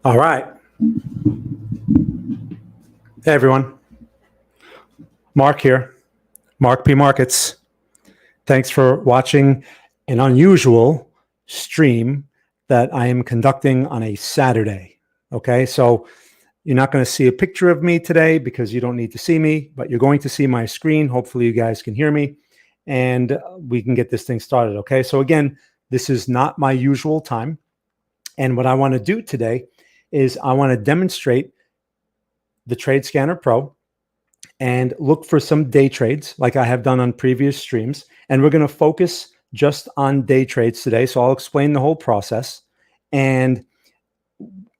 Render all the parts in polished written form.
All right. Hey, everyone. Mark here, Mark P. Markets. Thanks for watching an unusual stream that I am conducting on a Saturday. Okay, so you're not going to see a picture of me today because you don't need to see me, but you're going to see my screen. Hopefully you guys can hear me and we can get this thing started. Okay, so again, this is not my usual time. And what I want to do today is I want to demonstrate the Trade Scanner Pro and look for some day trades like I have done on previous streams. And we're going to focus just on day trades today. So I'll explain the whole process. And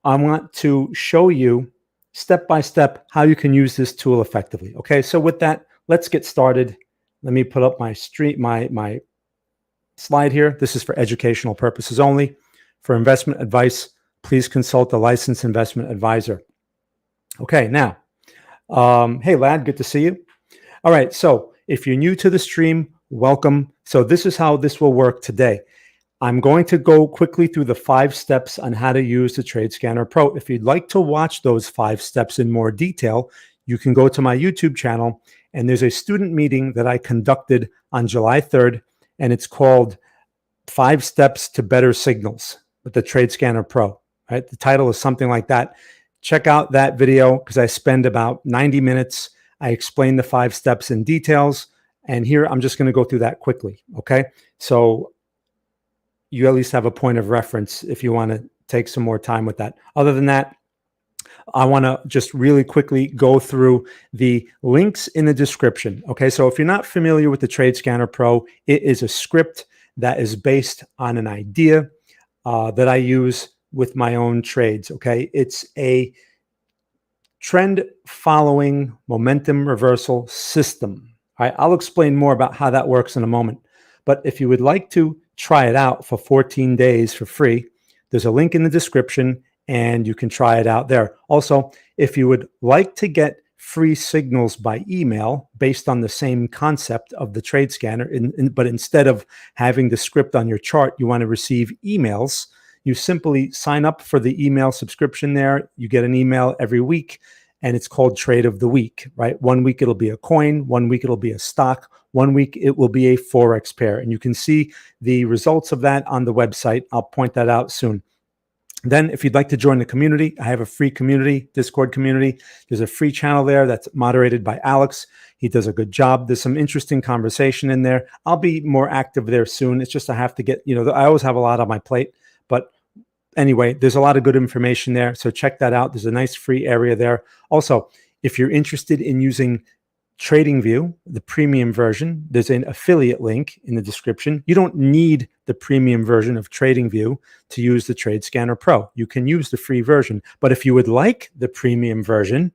I want to show you step by step how you can use this tool effectively. Okay, so with that, let's get started. Let me put up my slide here. This is for educational purposes only. For investment advice, please consult a licensed investment advisor. Okay, now, hey lad, good to see you. All right, so if you're new to the stream, welcome. So this is how this will work today. I'm going to go quickly through the 5 steps on how to use the Trade Scanner Pro. If you'd like to watch those 5 steps in more detail, you can go to my YouTube channel, and there's a student meeting that I conducted on July 3rd, and it's called 5 Steps to Better Signals with the Trade Scanner Pro. Right? The title is something like that. Check out that video because I spend about 90 minutes. I explain the 5 steps in details. And here I'm just going to go through that quickly. Okay. So you at least have a point of reference if you want to take some more time with that. Other than that, I want to just really quickly go through the links in the description. Okay. So if you're not familiar with the Trade Scanner Pro, it is a script that is based on an idea that I use with my own trades. Okay. It's a trend following momentum reversal system. All right. I'll explain more about how that works in a moment. But if you would like to try it out for 14 days for free, there's a link in the description and you can try it out there. Also, if you would like to get free signals by email based on the same concept of the trade scanner, but instead of having the script on your chart, you want to receive emails, you simply sign up for the email subscription there. You get an email every week, and it's called Trade of the Week, right? 1 week it'll be a coin, 1 week it'll be a stock, 1 week it will be a Forex pair. And you can see the results of that on the website. I'll point that out soon. Then if you'd like to join the community, I have a free community, Discord community. There's a free channel there that's moderated by Alex. He does a good job. There's some interesting conversation in there. I'll be more active there soon. It's just I have to get, I always have a lot on my plate. But anyway, there's a lot of good information there. So check that out. There's a nice free area there. Also, if you're interested in using TradingView, the premium version, there's an affiliate link in the description. You don't need the premium version of TradingView to use the Trade Scanner Pro. You can use the free version. But if you would like the premium version,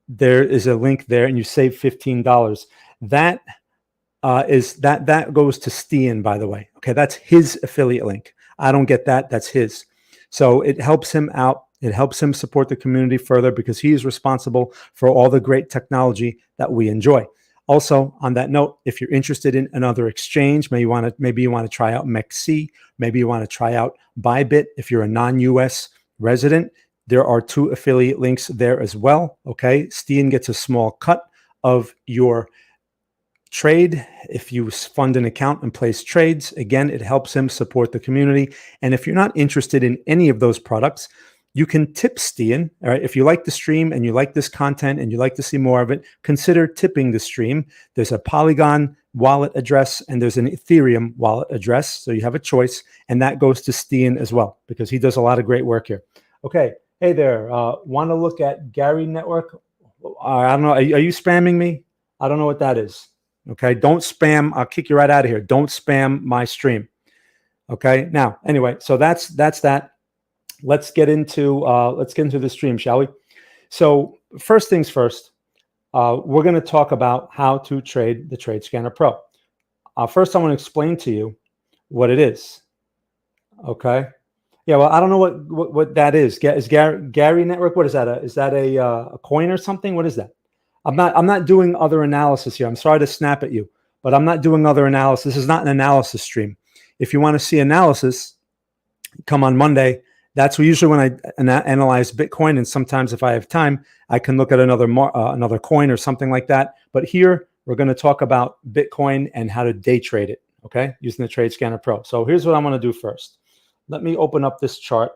there is a link there and you save $15. That goes to Stian, by the way. Okay, that's his affiliate link. I don't get that. That's his. So it helps him out. It helps him support the community further because he is responsible for all the great technology that we enjoy. Also, on that note, if you're interested in another exchange, maybe you want to try out MEXC, maybe you want to try out Bybit. If you're a non-US resident, there are 2 affiliate links there as well. Okay, Stian gets a small cut of your trade if you fund an account and place trades. Again, it helps him support the community. And if you're not interested in any of those products, you can tip Stian. All right. If you like the stream and you like this content and you like to see more of it, consider tipping the stream. There's a Polygon wallet address and there's an Ethereum wallet address. So you have a choice, and that goes to Stian as well because he does a lot of great work here. Okay. Hey there. Want to look at Gary Network? I don't know. Are you spamming me? I don't know what that is. Okay. Don't spam. I'll kick you right out of here. Don't spam my stream. Okay. Now, anyway, so that's that. Let's get into the stream, shall we? So first things first, we're going to talk about how to trade the Trade Scanner Pro. First, I want to explain to you what it is. Okay. Yeah. Well, I don't know what that is. Is Gary Network? What is that? Is that a coin or something? What is that? I'm not doing other analysis here. I'm sorry to snap at you, but I'm not doing other analysis. This is not an analysis stream. If you want to see analysis, come on Monday That's usually when I analyze Bitcoin. And sometimes if I have time, I can look at another coin or something like that. But here we're going to talk about Bitcoin and how to day trade it, okay, using the TradeScanner Pro. So here's what I'm going to do first. Let me open up this chart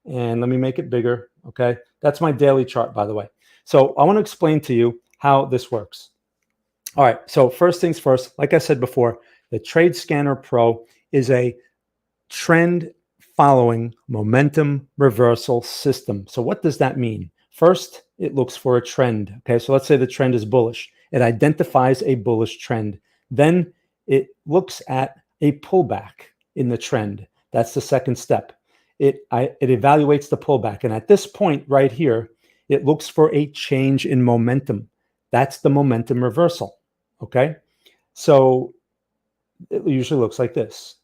and let me make it bigger, okay? That's my daily chart, by the way. So I want to explain to you how this works. All right, so first things first, like I said before, the TradeScanner Pro is a trend following momentum reversal system. So what does that mean? First, it looks for a trend. Okay, so let's say the trend is bullish. It identifies a bullish trend. Then it looks at a pullback in the trend. That's the second step. It evaluates the pullback. And at this point right here, it looks for a change in momentum. That's the momentum reversal. Okay, so it usually looks like this.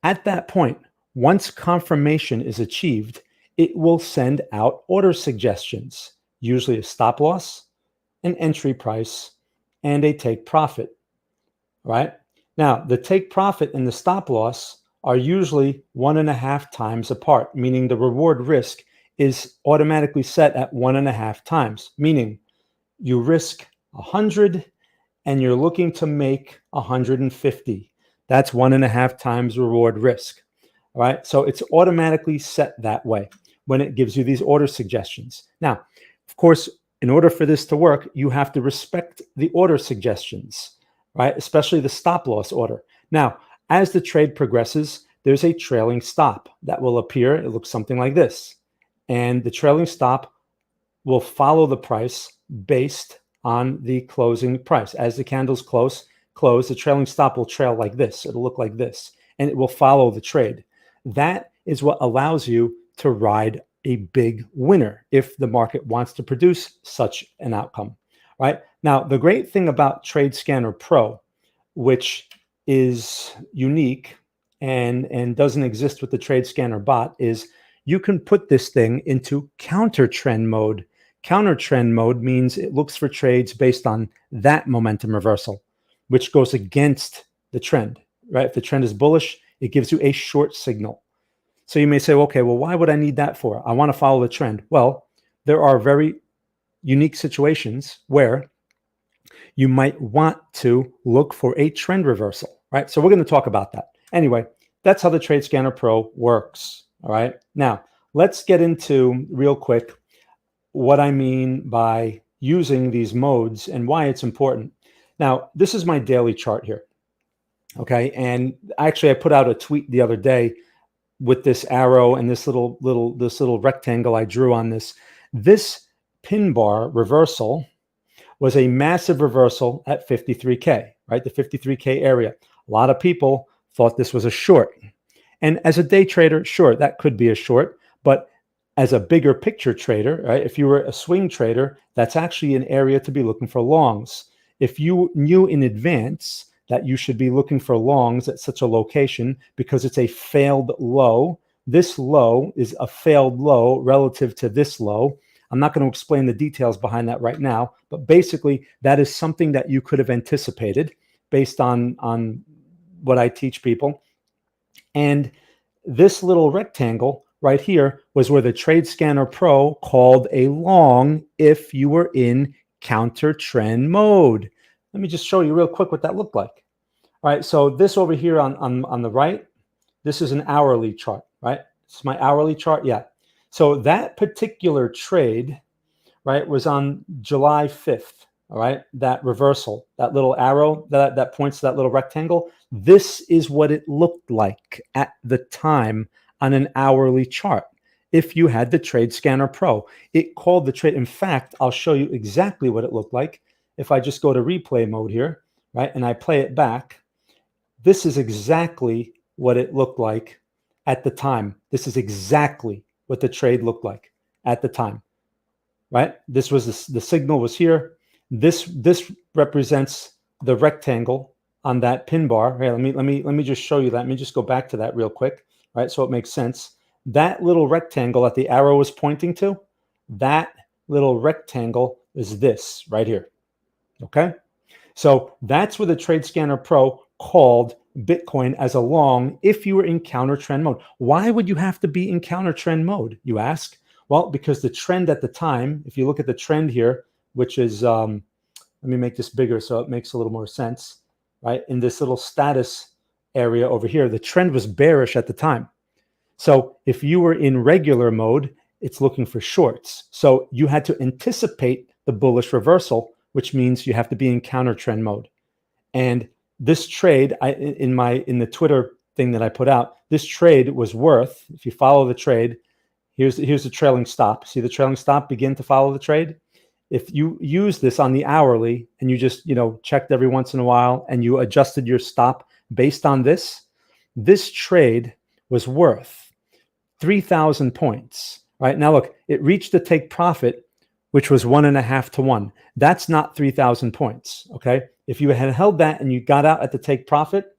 At that point, once confirmation is achieved, it will send out order suggestions, usually a stop loss, an entry price, and a take profit, right? Now, the take profit and the stop loss are usually 1.5 times apart, meaning the reward risk is automatically set at 1.5 times, meaning you risk 100 and you're looking to make 150. That's 1.5 times reward risk. All right. So it's automatically set that way when it gives you these order suggestions. Now, of course, in order for this to work, you have to respect the order suggestions, right? Especially the stop loss order. Now, as the trade progresses, there's a trailing stop that will appear. It looks something like this. And the trailing stop will follow the price based on the closing price. As the candles close, the trailing stop will trail like this. It'll look like this, and it will follow the trade. That is what allows you to ride a big winner if the market wants to produce such an outcome, right? Now, the great thing about TradeScanner Pro, which is unique and doesn't exist with the TradeScanner bot, is you can put this thing into counter trend mode. Counter trend mode means it looks for trades based on that momentum reversal, which goes against the trend, right? If the trend is bullish, it gives you a short signal. So you may say, okay, well, why would I need that for? I want to follow the trend. Well, there are very unique situations where you might want to look for a trend reversal, right? So we're going to talk about that. Anyway, that's how the TradeScanner Pro works, all right? Now, let's get into real quick what I mean by using these modes and why it's important. Now, this is my daily chart here. Okay, and actually I put out a tweet the other day with this arrow and this little rectangle I drew on this. This pin bar reversal was a massive reversal at 53K, right? The 53K area. A lot of people thought this was a short. And as a day trader, sure, that could be a short, but as a bigger picture trader, right? If you were a swing trader, that's actually an area to be looking for longs. If you knew in advance that you should be looking for longs at such a location because it's a failed low, this low is a failed low relative to this low. I'm not going to explain the details behind that right now, but basically that is something that you could have anticipated based on what I teach people. And this little rectangle right here was where the TradeScanner Pro called a long if you were in counter trend mode. Let me just show you real quick what that looked like. All right, so this over here on the right, this is an hourly chart, right? This is my hourly chart, yeah. So that particular trade, right, was on July 5th, all right? That reversal, that little arrow that points to that little rectangle, this is what it looked like at the time on an hourly chart. If you had the TradeScanner Pro, it called the trade. In fact, I'll show you exactly what it looked like. If I just go to replay mode here, right, and I play it back, this is exactly what it looked like at the time. This is exactly what the trade looked like at the time, right? This was the signal was here. This represents the rectangle on that pin bar. Here, let me just show you that. Let me just go back to that real quick, right? So it makes sense. That little rectangle that the arrow was pointing to, that little rectangle is this right here. Okay, so that's where the TradeScanner Pro called Bitcoin as a long if you were in counter trend mode. Why would you have to be in counter trend mode, you ask? Well, because the trend at the time, if you look at the trend here, which is, let me make this bigger so it makes a little more sense, right? In this little status area over here, the trend was bearish at the time. So if you were in regular mode, it's looking for shorts. So you had to anticipate the bullish reversal, which means you have to be in counter trend mode. And this trade, in the Twitter thing that I put out, this trade was worth, if you follow the trade, here's the trailing stop. See the trailing stop begin to follow the trade? If you use this on the hourly and you just, checked every once in a while and you adjusted your stop based on this trade was worth 3,000 points, right? Now look, it reached the take profit, which was 1.5 to 1. That's not 3,000 points, okay? If you had held that and you got out at the take profit,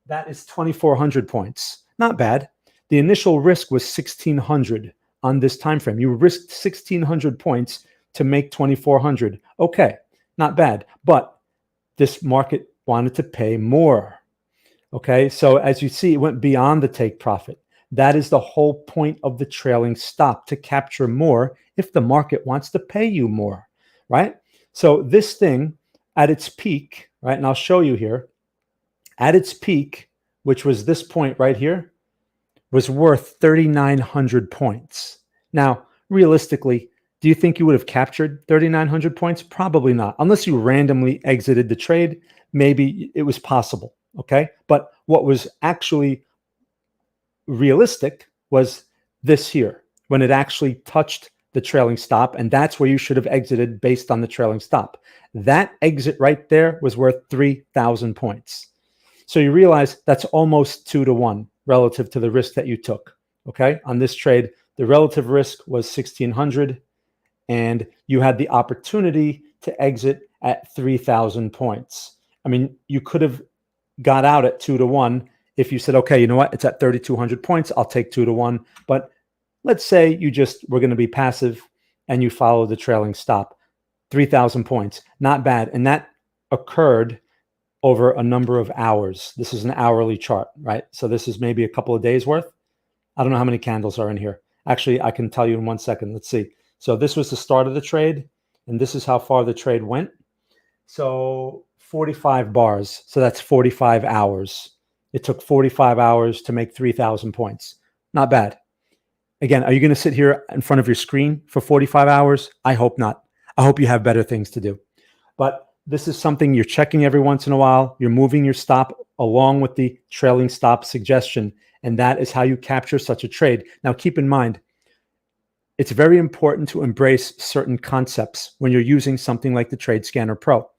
that is 2,400 points. Not bad. The initial risk was 1,600 on this time frame. You risked 1,600 points to make 2,400. Okay, not bad. But this market wanted to pay more. Okay, so as you see, it went beyond the take profit. That is the whole point of the trailing stop, to capture more if the market wants to pay you more, right? So this thing at its peak, right, and I'll show you here, at its peak, which was this point right here, was worth 3,900 points. Now, realistically, do you think you would have captured 3,900 points? Probably not. Unless you randomly exited the trade, maybe it was possible, okay? But what was actually realistic was this here, when it actually touched the trailing stop, and that's where you should have exited based on the trailing stop. That exit right there was worth 3,000 points. So you realize that's almost 2 to 1 relative to the risk that you took, okay? On this trade, the relative risk was 1,600, and you had the opportunity to exit at 3,000 points. I mean, you could have got out at 2 to 1 if you said, okay, you know what, it's at 3,200 points, I'll take 2 to 1. But let's say you just were going to be passive and you follow the trailing stop. 3,000 points, not bad. And that occurred over a number of hours. This is an hourly chart, right? So this is maybe a couple of days worth. I don't know how many candles are in here. Actually, I can tell you in 1 second. Let's see. So this was the start of the trade, and this is how far the trade went. So 45 bars. So that's 45 hours. It took 45 hours to make 3,000 points. Not bad. Again, are you going to sit here in front of your screen for 45 hours? I hope not. I hope you have better things to do. But this is something you're checking every once in a while. You're moving your stop along with the trailing stop suggestion. And that is how you capture such a trade. Now, keep in mind, it's very important to embrace certain concepts when you're using something like the TradeScanner Pro.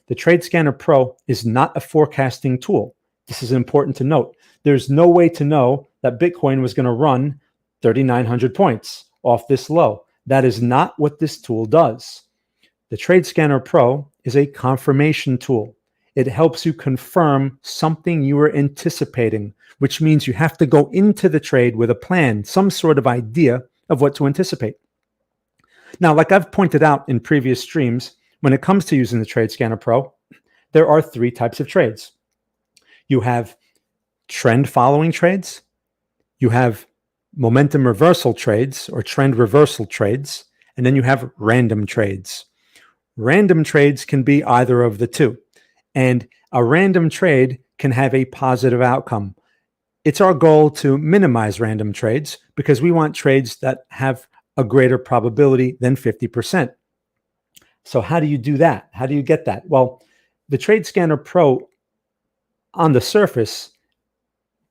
The TradeScanner Pro is not a forecasting tool. This is important to note. There's no way to know that Bitcoin was going to run 3,900 points off this low. That is not what this tool does. The TradeScanner Pro is a confirmation tool. It helps you confirm something you were anticipating, which means you have to go into the trade with a plan, some sort of idea of what to anticipate. Now, like I've pointed out in previous streams, when it comes to using the TradeScanner Pro, there are 3 types of trades. You have trend following trades, you have momentum reversal trades or trend reversal trades, and then you have random trades. Random trades can be either of the two, and a random trade can have a positive outcome. It's our goal to minimize random trades because we want trades that have a greater probability than 50%. So how do you do that? How do you get that? Well, the TradeScanner Pro on the surface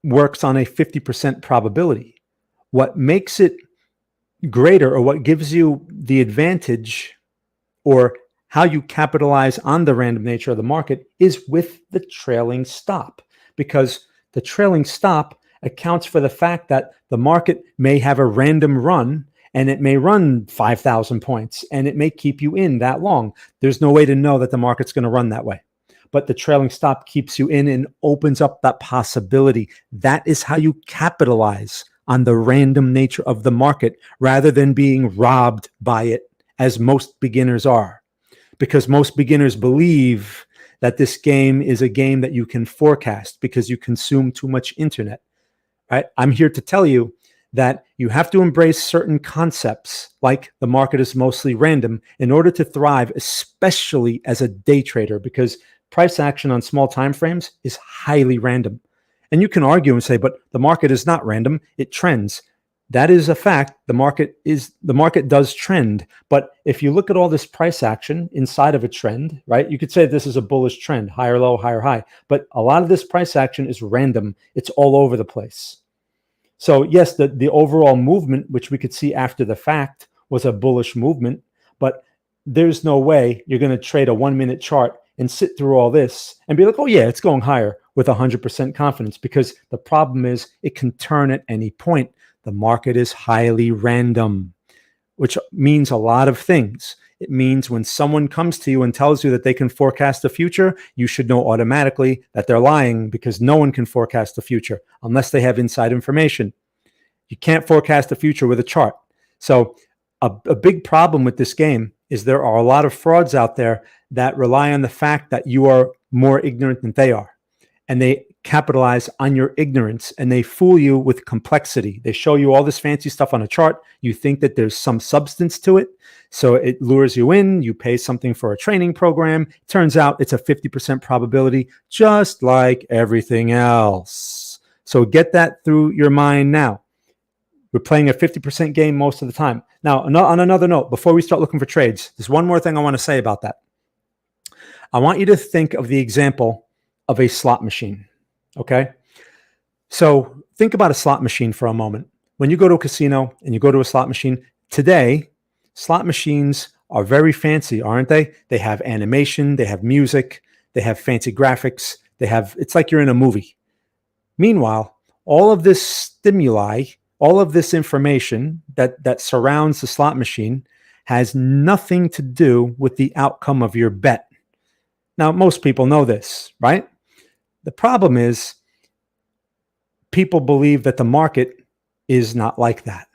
works on a 50% probability. What makes it greater, or what gives you the advantage, or how you capitalize on the random nature of the market, is with the trailing stop, because the trailing stop accounts for the fact that the market may have a random run, and it may run 5,000 points, and it may keep you in that long. There's no way to know that the market's going to run that way. But the trailing stop keeps you in and opens up that possibility. That is how you capitalize on the random nature of the market rather than being robbed by it, as most beginners are. Because most beginners believe that this game is a game that you can forecast because you consume too much internet, right? I'm here to tell you that you have to embrace certain concepts like the market is mostly random in order to thrive, especially as a day trader, because price action on small time frames is highly random. And you can argue and say, but the market is not random, it trends. That is a fact. The market does trend. But if you look at all this price action inside of a trend, right, you could say this is a bullish trend, higher low, higher high. But a lot of this price action is random. It's all over the place. So yes, the overall movement, which we could see after the fact, was a bullish movement, but there's no way you're going to trade a 1 minute chart and sit through all this and be like, oh yeah, it's going higher with 100% confidence, because the problem is it can turn at any point. The market is highly random, which means a lot of things. It means when someone comes to you and tells you that they can forecast the future, you should know automatically that they're lying, because no one can forecast the future unless they have inside information. You can't forecast the future with a chart. So a big problem with this game is there are a lot of frauds out there that rely on the fact that you are more ignorant than they are. And they capitalize on your ignorance and they fool you with complexity. They show you all this fancy stuff on a chart. You think that there's some substance to it. So it lures you in. You pay something for a training program. Turns out it's a 50% probability, just like everything else. So get that through your mind now. We're playing a 50% game most of the time. Now, on another note, before we start looking for trades, there's one more thing I want to say about that. I want you to think of the example of a slot machine. Okay. So think about a slot machine for a moment. When you go to a casino and you go to a slot machine today, slot machines are very fancy, aren't they? They have animation, they have music, they have fancy graphics. It's like you're in a movie. Meanwhile, all of this stimuli, all of this information that surrounds the slot machine has nothing to do with the outcome of your bet. Now, most people know this, right? The problem is people believe that the market is not like that,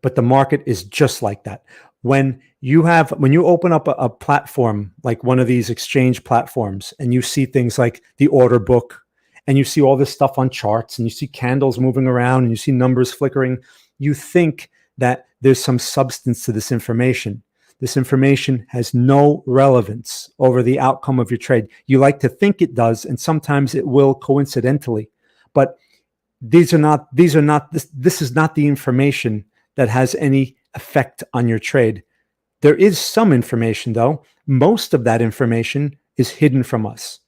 but the market is just like that. When you open up a platform like one of these exchange platforms and you see things like the order book and you see all this stuff on charts and you see candles moving around and you see numbers flickering, you think that there's some substance to this information. This information has no relevance over the outcome of your trade. You like to think it does, and sometimes it will coincidentally, but this is not the information that has any effect on your trade. There is some information though. Most of that information is hidden from us.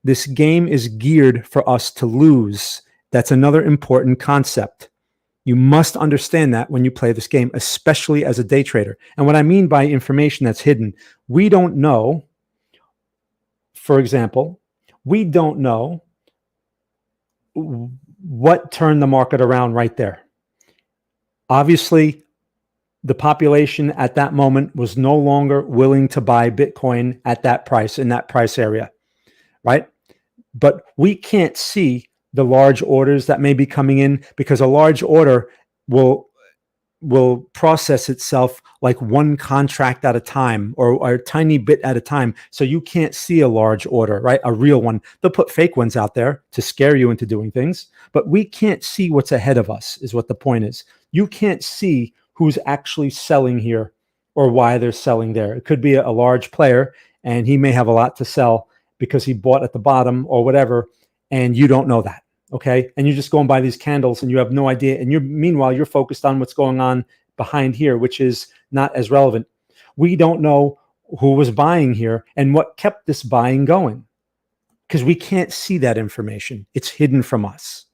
This game is geared for us to lose. That's another important concept. You must understand that when you play this game, especially as a day trader. And what I mean by information that's hidden, we don't know, for example, we don't know what turned the market around right there. Obviously, the population at that moment was no longer willing to buy Bitcoin at that price, in that price area, right? But we can't see the large orders that may be coming in, because a large order will process itself like one contract at a time, or a tiny bit at a time. So you can't see a large order, right? A real one. They'll put fake ones out there to scare you into doing things, but we can't see what's ahead of us, is what the point is. You can't see who's actually selling here or why they're selling there. It could be a large player and he may have a lot to sell because he bought at the bottom or whatever, and you don't know that. Okay. And you're just going by these candles and you have no idea. And meanwhile, you're focused on what's going on behind here, which is not as relevant. We don't know who was buying here and what kept this buying going, because we can't see that information. It's hidden from us,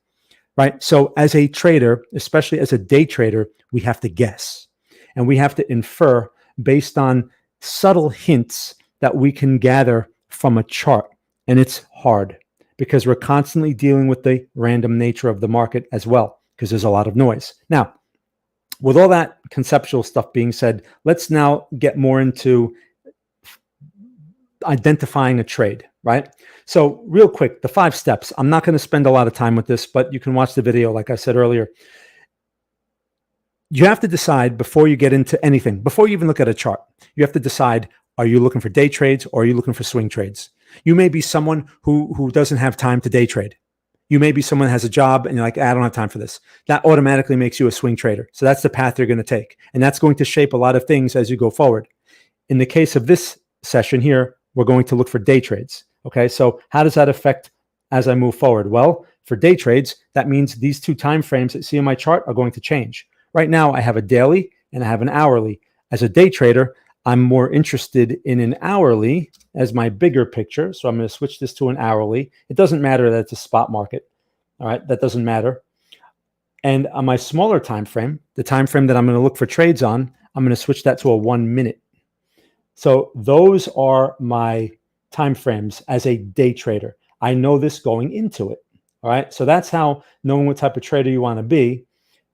right? So as a trader, especially as a day trader, we have to guess and we have to infer based on subtle hints that we can gather from a chart. And it's hard, because we're constantly dealing with the random nature of the market as well, because there's a lot of noise. Now, with all that conceptual stuff being said, let's now get more into identifying a trade, right? So real quick, the 5 steps. I'm not going to spend a lot of time with this, but you can watch the video like I said earlier. You have to decide before you get into anything, before you even look at a chart, you have to decide, are you looking for day trades or are you looking for swing trades? You may be someone who doesn't have time to day trade. You may be someone that has a job and you're like, I don't have time for this. That automatically makes you a swing trader. So that's the path you're going to take. And that's going to shape a lot of things as you go forward. In the case of this session here, we're going to look for day trades. Okay, so how does that affect as I move forward? Well, for day trades, that means these two time frames that you see in my chart are going to change. Right now, I have a daily and I have an hourly. As a day trader, I'm more interested in an hourly as my bigger picture. So I'm going to switch this to an hourly. It doesn't matter that it's a spot market. All right, that doesn't matter. And on my smaller time frame, the time frame that I'm going to look for trades on, I'm going to switch that to a 1 minute. So those are my time frames as a day trader. I know this going into it. All right, so that's how knowing what type of trader you want to be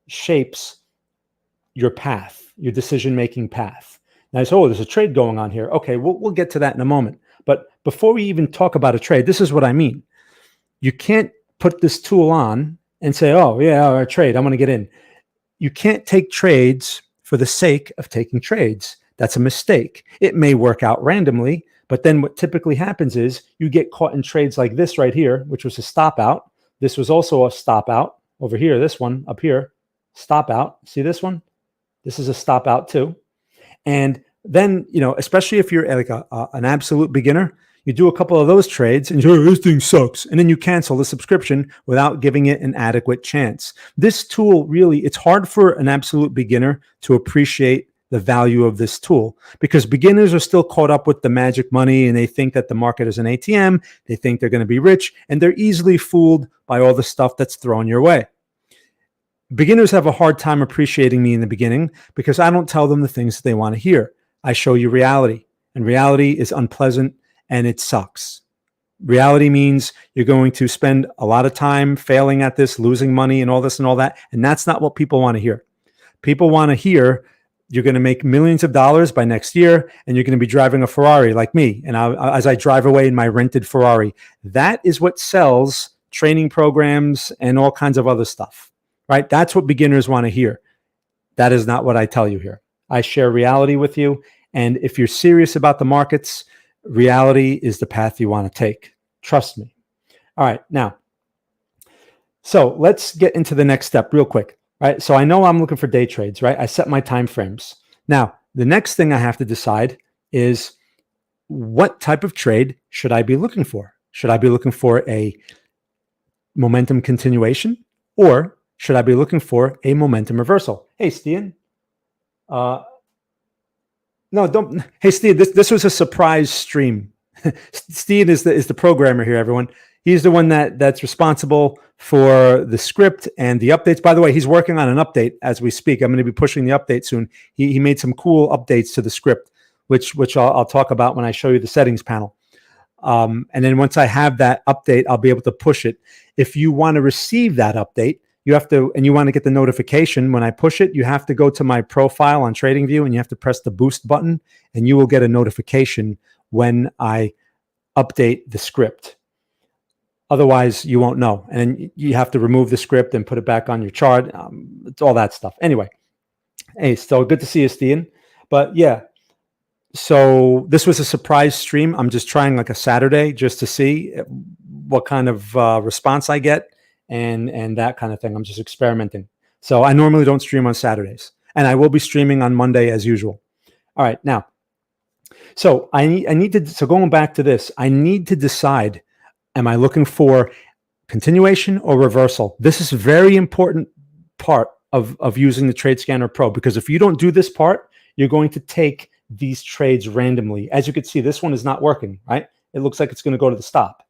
shapes your path, your decision-making path. Now, so there's a trade going on here. Okay, we'll get to that in a moment. But before we even talk about a trade, this is what I mean. You can't put this tool on and say, oh, yeah, a trade, I'm going to get in. You can't take trades for the sake of taking trades. That's a mistake. It may work out randomly, but then what typically happens is you get caught in trades like this right here, which was a stop out. This was also a stop out over here. This one up here, stop out. See this one? This is a stop out too. And then, especially if you're like an absolute beginner, you do a couple of those trades and you're, this thing sucks. And then you cancel the subscription without giving it an adequate chance. This tool really, it's hard for an absolute beginner to appreciate the value of this tool because beginners are still caught up with the magic money and they think that the market is an ATM. They think they're going to be rich and they're easily fooled by all the stuff that's thrown your way. Beginners have a hard time appreciating me in the beginning because I don't tell them the things that they want to hear. I show you reality, and reality is unpleasant and it sucks. Reality means you're going to spend a lot of time failing at this, losing money and all this and all that. And that's not what people want to hear. People want to hear you're going to make millions of dollars by next year and you're going to be driving a Ferrari like me. And as I drive away in my rented Ferrari, that is what sells training programs and all kinds of other stuff, right? That's what beginners want to hear. That is not what I tell you here. I share reality with you. And if you're serious about the markets, reality is the path you want to take. Trust me. All right. Now, so let's get into the next step real quick, right? So I know I'm looking for day trades, right? I set my time frames. Now, the next thing I have to decide is what type of trade should I be looking for? Should I be looking for a momentum continuation or should I be looking for a momentum reversal? Hey, Stian. No, don't. Hey, Steve, this was a surprise stream. Steve is the programmer here, everyone. He's the one that's responsible for the script and the updates. By the way, he's working on an update as we speak. I'm going to be pushing the update soon. He made some cool updates to the script, which I'll talk about when I show you the settings panel. And then once I have that update, I'll be able to push it. If you want to receive that update, you have to, and you want to get the notification when I push it, you have to go to my profile on TradingView and you have to press the boost button and you will get a notification when I update the script. Otherwise, you won't know. And then you have to remove the script and put it back on your chart. It's all that stuff. Anyway, hey, still good to see you, Stian. But yeah, so this was a surprise stream. I'm just trying like a Saturday just to see what kind of response I get. And that kind of thing. I'm just experimenting. So I normally don't stream on Saturdays and I will be streaming on Monday as usual. All right. Now, so I need to, so going back to this, I need to decide, am I looking for continuation or reversal? This is a very important part of using the Trade Scanner Pro, because if you don't do this part, you're going to take these trades randomly. As you can see, this one is not working, right? It looks like it's going to go to the stop.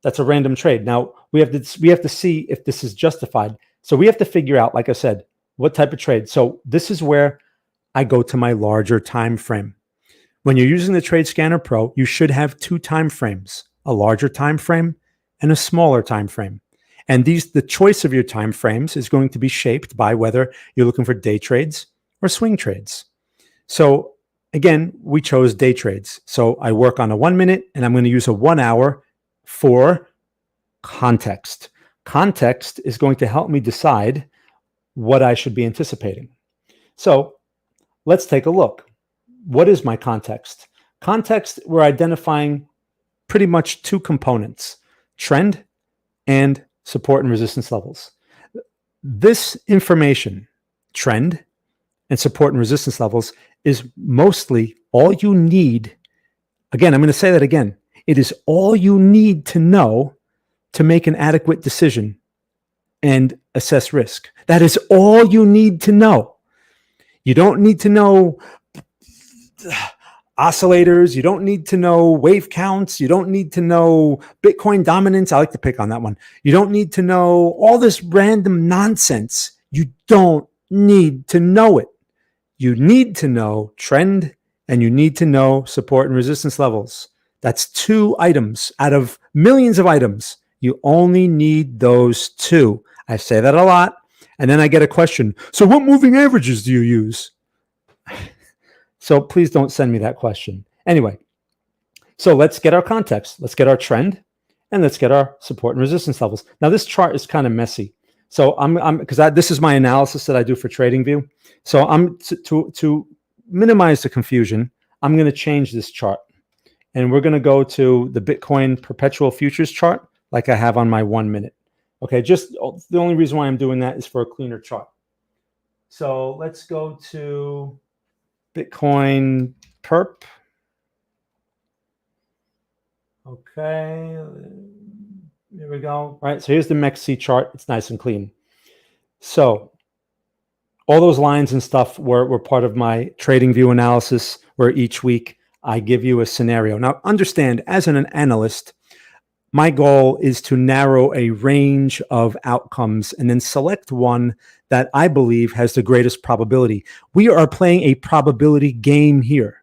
That's a random trade. Now we have to see if this is justified. So we have to figure out, like I said, what type of trade. So this is where I go to my larger time frame. When you're using the Trade Scanner Pro, you should have two time frames, a larger time frame and a smaller time frame. And the choice of your time frames is going to be shaped by whether you're looking for day trades or swing trades. So again, we chose day trades. So I work on a 1 minute and I'm going to use a 1 hour for context. Context is going to help me decide what I should be anticipating. So let's take a look. What is my context? Context, we're identifying pretty much two components: trend and support and resistance levels. This information, trend and support and resistance levels, is mostly all you need. Again, I'm going to say that again. It is all you need to know to make an adequate decision and assess risk. That is all you need to know. You don't need to know oscillators. You don't need to know wave counts. You don't need to know Bitcoin dominance. I like to pick on that one. You don't need to know all this random nonsense. You don't need to know it. You need to know trend and you need to know support and resistance levels. That's 2 items out of millions of items. You only need those 2. I say that a lot. And then I get a question. So what moving averages do you use? So please don't send me that question. Anyway, so let's get our context. Let's get our trend and let's get our support and resistance levels. Now this chart is kind of messy. So this is my analysis that I do for TradingView. So to minimize the confusion, I'm going to change this chart and we're going to go to the Bitcoin perpetual futures chart like I have on my 1 minute. Okay, just the only reason why I'm doing that is for a cleaner chart. So let's go to Bitcoin perp. Okay, here we go. All right, so here's the MEXC chart. It's nice and clean. So all those lines and stuff were part of my TradingView analysis, where each week I give you a scenario. Now, understand, as an analyst, my goal is to narrow a range of outcomes and then select one that I believe has the greatest probability. We are playing a probability game here.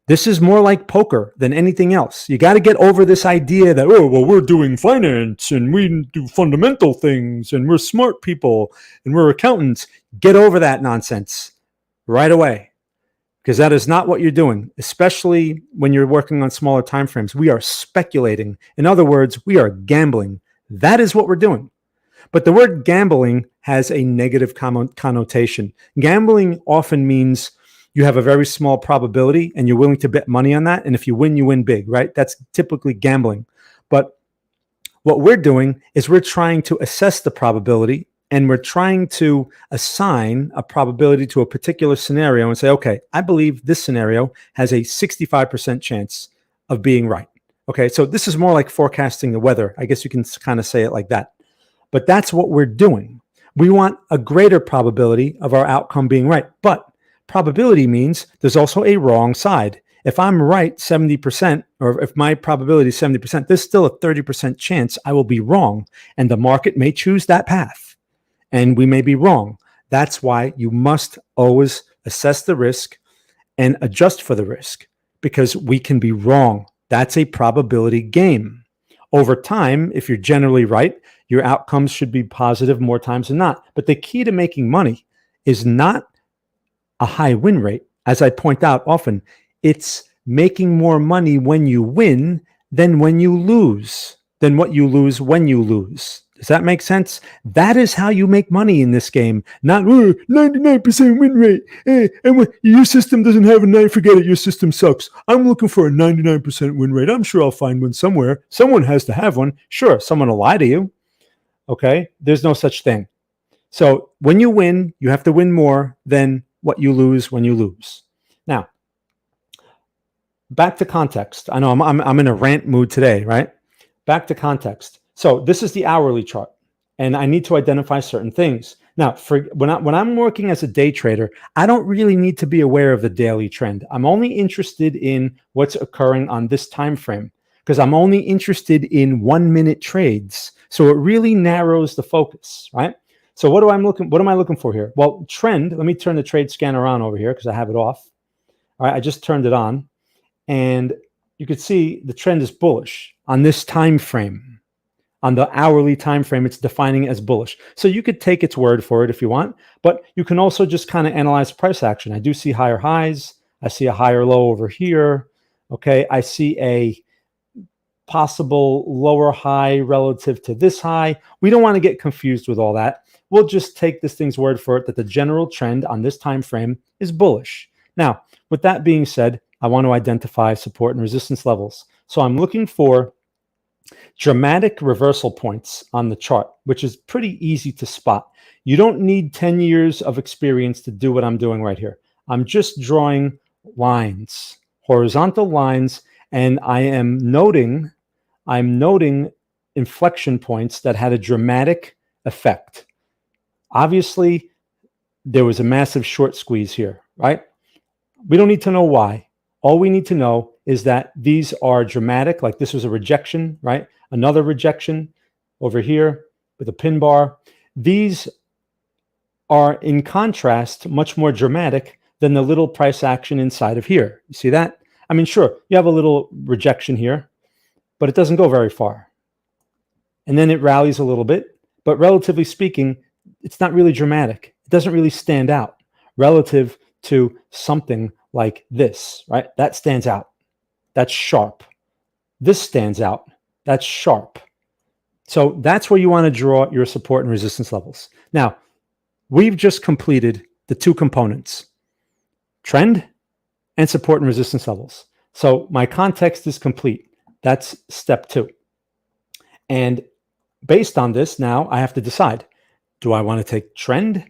This is more like poker than anything else. You got to get over this idea that, oh, well, we're doing finance and we do fundamental things and we're smart people and we're accountants. Get over that nonsense right away, because that is not what you're doing, especially when you're working on smaller time frames. We are speculating. In other words, we are gambling. That is what we're doing. But the word gambling has a negative connotation. Gambling often means you have a very small probability and you're willing to bet money on that. And if you win big, right? That's typically gambling. But what we're doing is we're trying to assess the probability and we're trying to assign a probability to a particular scenario and say, okay, I believe this scenario has a 65% chance of being right. Okay, so this is more like forecasting the weather. I guess you can kind of say it like that. But that's what we're doing. We want a greater probability of our outcome being right. But probability means there's also a wrong side. If I'm right 70%, or if my probability is 70%, there's still a 30% chance I will be wrong. And the market may choose that path. And we may be wrong. That's why you must always assess the risk and adjust for the risk, because we can be wrong. That's a probability game. Over time, if you're generally right, your outcomes should be positive more times than not. But the key to making money is not a high win rate. As I point out often, it's making more money when you win than when you lose, than what you lose when you lose. Does that make sense? That is how you make money in this game. Not 99% win rate. And your system doesn't have a 9, forget it. Your system sucks. I'm looking for a 99% win rate. I'm sure I'll find one somewhere. Someone has to have one. Sure, someone will lie to you. Okay? There's no such thing. So when you win, you have to win more than what you lose when you lose. Now, back to context. I know I'm in a rant mood today, right? Back to context. So this is the hourly chart, and I need to identify certain things. Now, when I'm working as a day trader, I don't really need to be aware of the daily trend. I'm only interested in what's occurring on this time frame, because I'm only interested in 1 minute trades. So it really narrows the focus, right? So what am I looking for here? Well, trend. Let me turn the trade scanner on over here because I have it off. All right, I just turned it on, and you could see the trend is bullish on this time frame. On the hourly time frame, it's defining it as bullish. So you could take its word for it if you want, but you can also just kind of analyze price action. I do see higher highs. I see a higher low over here. Okay, I see a possible lower high relative to this high. We don't want to get confused with all that. We'll just take this thing's word for it that the general trend on this time frame is bullish. Now, with that being said, I want to identify support and resistance levels. So I'm looking for dramatic reversal points on the chart, which is pretty easy to spot. You don't need 10 years of experience to do what I'm doing right here. I'm just drawing lines, horizontal lines, and I'm noting inflection points that had a dramatic effect. Obviously, there was a massive short squeeze here, right? We don't need to know why. All we need to know is that these are dramatic, like this was a rejection, right? Another rejection over here with a pin bar. These are, in contrast, much more dramatic than the little price action inside of here. You see that? I mean, sure, you have a little rejection here, but it doesn't go very far. And then it rallies a little bit, but relatively speaking, it's not really dramatic. It doesn't really stand out relative to something like this, right? That stands out. That's sharp. This stands out. That's sharp. So that's where you want to draw your support and resistance levels. Now, we've just completed the two components, trend and support and resistance levels. So my context is complete. That's step 2. And based on this, now I have to decide, do I want to take trend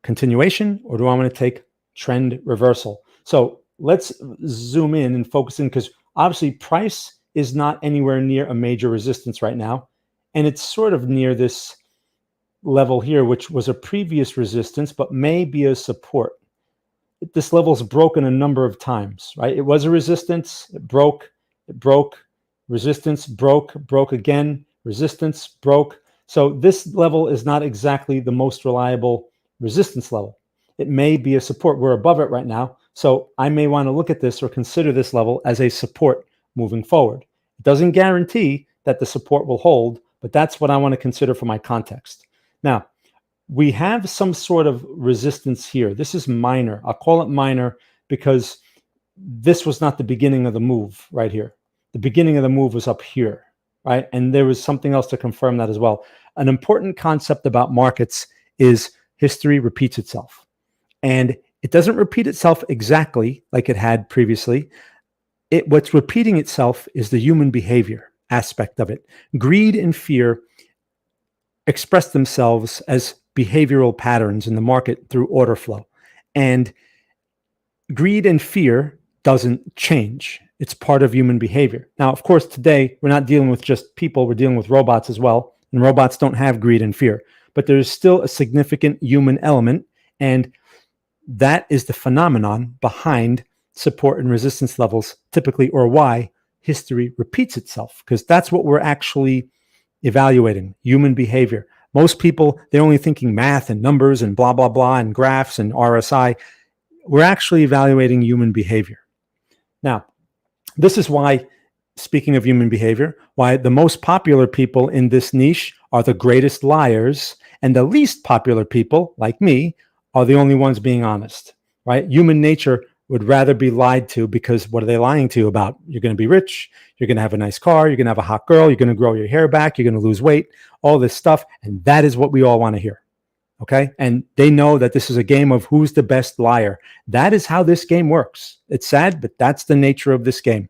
continuation or do I want to take trend reversal? So let's zoom in and focus in, because obviously price is not anywhere near a major resistance right now. And it's sort of near this level here, which was a previous resistance, but may be a support. This level's broken a number of times, right? It was a resistance, it broke, resistance, broke again, resistance, broke. So this level is not exactly the most reliable resistance level. It may be a support. We're above it right now. So I may want to look at this or consider this level as a support moving forward. It doesn't guarantee that the support will hold, but that's what I want to consider for my context. Now, we have some sort of resistance here. This is minor. I'll call it minor because this was not the beginning of the move right here. The beginning of the move was up here, right? And there was something else to confirm that as well. An important concept about markets is history repeats itself. And it doesn't repeat itself exactly like it had previously. What's repeating itself is the human behavior aspect of it. Greed and fear express themselves as behavioral patterns in the market through order flow. And greed and fear doesn't change. It's part of human behavior. Now, of course, today we're not dealing with just people, we're dealing with robots as well. And robots don't have greed and fear, but there's still a significant human element. And that is the phenomenon behind support and resistance levels typically, or why history repeats itself, because that's what we're actually evaluating, human behavior. Most people, they're only thinking math and numbers and blah, blah, blah, and graphs and RSI. We're actually evaluating human behavior. Now, this is why, speaking of human behavior, why the most popular people in this niche are the greatest liars, and the least popular people, like me, are the only ones being honest, right? Human nature would rather be lied to, because what are they lying to you about? You're going to be rich, you're going to have a nice car, you're going to have a hot girl, you're going to grow your hair back, you're going to lose weight, all this stuff. And that is what we all want to hear. Okay. And they know that this is a game of who's the best liar. That is how this game works. It's sad, but that's the nature of this game.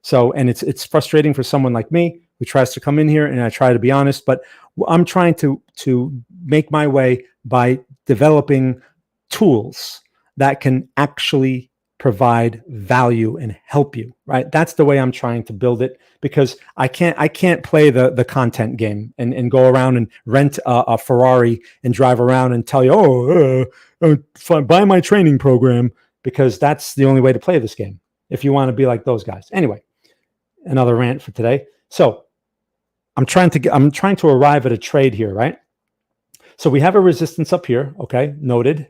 So, and it's frustrating for someone like me who tries to come in here and I try to be honest, but I'm trying to make my way by developing tools that can actually provide value and help you, right? That's the way I'm trying to build it, because I can't play the content game and go around and rent a Ferrari and drive around and tell you, buy my training program, because that's the only way to play this game if you want to be like those guys. Anyway, another rant for today. So I'm trying to arrive at a trade here, right? So we have a resistance up here, okay, noted.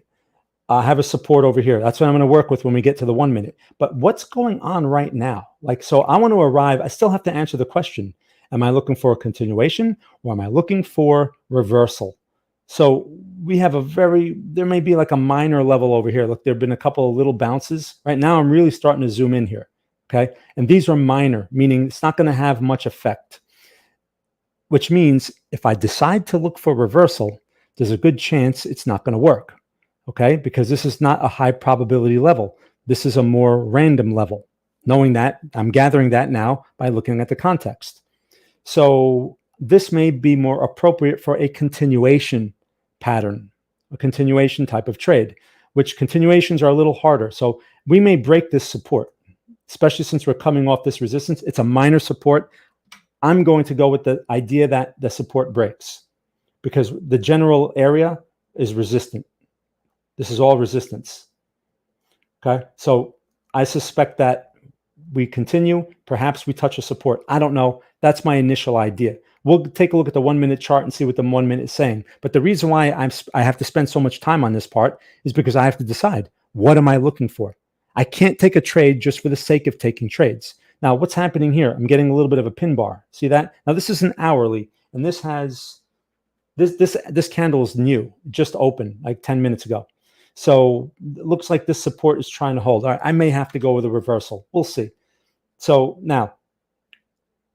I have a support over here. That's what I'm going to work with when we get to the 1 minute. But what's going on right now? So I want to arrive. I still have to answer the question. Am I looking for a continuation, or am I looking for reversal? So we have there may be like a minor level over here. Look, there've been a couple of little bounces. Right now, I'm really starting to zoom in here. Okay. And these are minor, meaning it's not going to have much effect, which means if I decide to look for reversal, there's a good chance it's not going to work. Okay, because this is not a high probability level. This is a more random level. Knowing that, I'm gathering that now by looking at the context. So this may be more appropriate for a continuation pattern, a continuation type of trade, which continuations are a little harder. So we may break this support, especially since we're coming off this resistance. It's a minor support. I'm going to go with the idea that the support breaks because the general area is resistant. This is all resistance. Okay. So I suspect that we continue. Perhaps we touch a support. I don't know. That's my initial idea. We'll take a look at the 1 minute chart and see what the 1 minute is saying. But the reason why I have to spend so much time on this part is because I have to decide, what am I looking for? I can't take a trade just for the sake of taking trades. Now, what's happening here? I'm getting a little bit of a pin bar. See that? Now, this is an hourly, and this has this candle is new, just opened like 10 minutes ago. So it looks like this support is trying to hold. All right, I may have to go with a reversal. We'll see. So now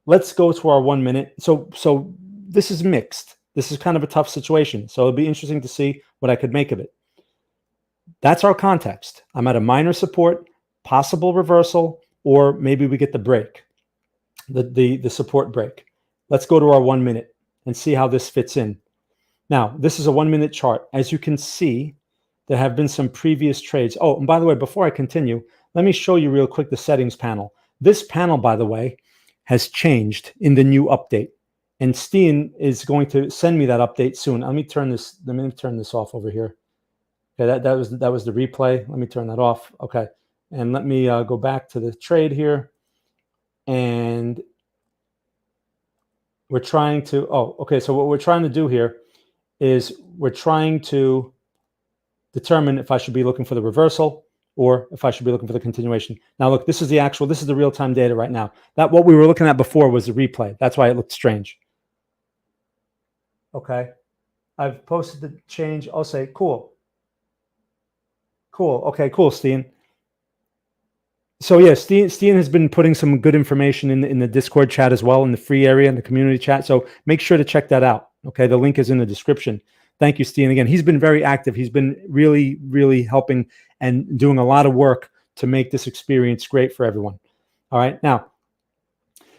let's go to our 1 minute. So this is mixed. This is kind of a tough situation. So it'll be interesting to see what I could make of it. That's our context. I'm at a minor support, possible reversal, or maybe we get the break, the support break. Let's go to our 1 minute and see how this fits in. Now, this is a 1 minute chart. As you can see, there have been some previous trades. Oh, and by the way, before I continue, let me show you real quick the settings panel. This panel, by the way, has changed in the new update. And Steen is going to send me that update soon. Let me turn this off over here. Okay, that was the replay. Let me turn that off. Okay. And let me go back to the trade here. And we're trying to, so what we're trying to do here is we're trying to determine if I should be looking for the reversal or if I should be looking for the continuation. Now, look, this is the real-time data right now. That what we were looking at before was the replay. That's why it looked strange. Okay. I've posted the change. I'll say, cool. Cool. Okay, cool, Steen. So yeah, Steen has been putting some good information in the Discord chat as well, in the free area, in the community chat. So make sure to check that out. Okay, the link is in the description. Thank you, Steen. Again, he's been very active. He's been really, really helping and doing a lot of work to make this experience great for everyone. All right, now,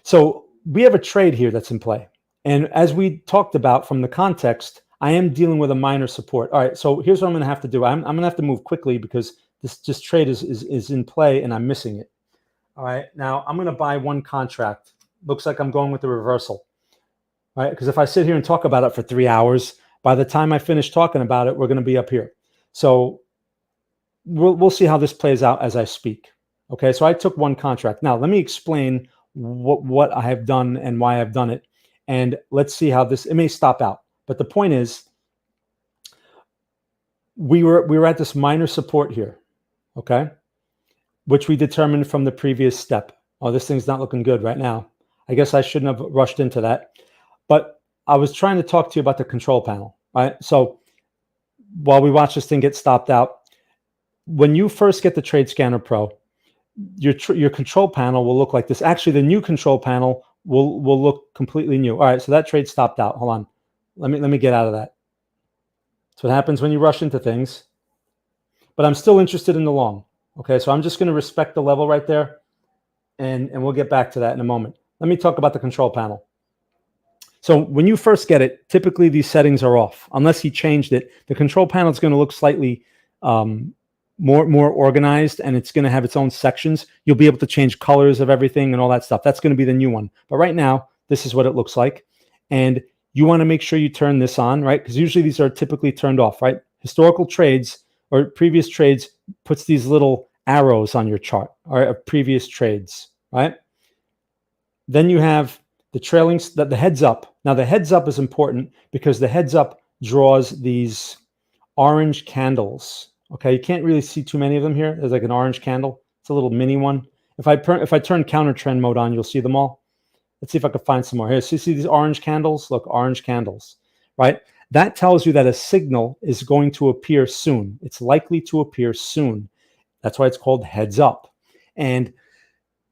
so we have a trade here that's in play. And as we talked about from the context, I am dealing with a minor support. All right, so here's what I'm going to have to do. I'm going to have to move quickly because this trade is in play and I'm missing it. All right, now I'm going to buy one contract. Looks like I'm going with the reversal. All right, because if I sit here and talk about it for 3 hours, by the time I finish talking about it, we're going to be up here. So we'll see how this plays out as I speak. Okay, so I took one contract. Now let me explain what I have done and why I've done it, and let's see how this. It may stop out, but the point is, we were at this minor support here, okay, which we determined from the previous step. Oh, this thing's not looking good right now. I guess I shouldn't have rushed into that, but I was trying to talk to you about the control panel, right? So while we watch this thing get stopped out, when you first get the TradeScanner Pro, your control panel will look like this. Actually, the new control panel will look completely new. All right, so that trade stopped out. Hold on. Let me get out of that. That's what happens when you rush into things. But I'm still interested in the long. Okay, so I'm just going to respect the level right there, and we'll get back to that in a moment. Let me talk about the control panel. So when you first get it, typically these settings are off. Unless he changed it, the control panel is going to look slightly more organized, and it's going to have its own sections. You'll be able to change colors of everything and all that stuff. That's going to be the new one. But right now, this is what it looks like. And you want to make sure you turn this on, right? Because usually these are typically turned off, right? Historical trades or previous trades puts these little arrows on your chart, or right, previous trades, right? Then you have the trailing, the heads up. Now the heads up is important because the heads up draws these orange candles. Okay, you can't really see too many of them here. There's like an orange candle. It's a little mini one. If I turn counter trend mode on, you'll see them all. Let's see if I can find some more. Here, so you see these orange candles? Look, orange candles, right? That tells you that a signal is going to appear soon. It's likely to appear soon. That's why it's called heads up. And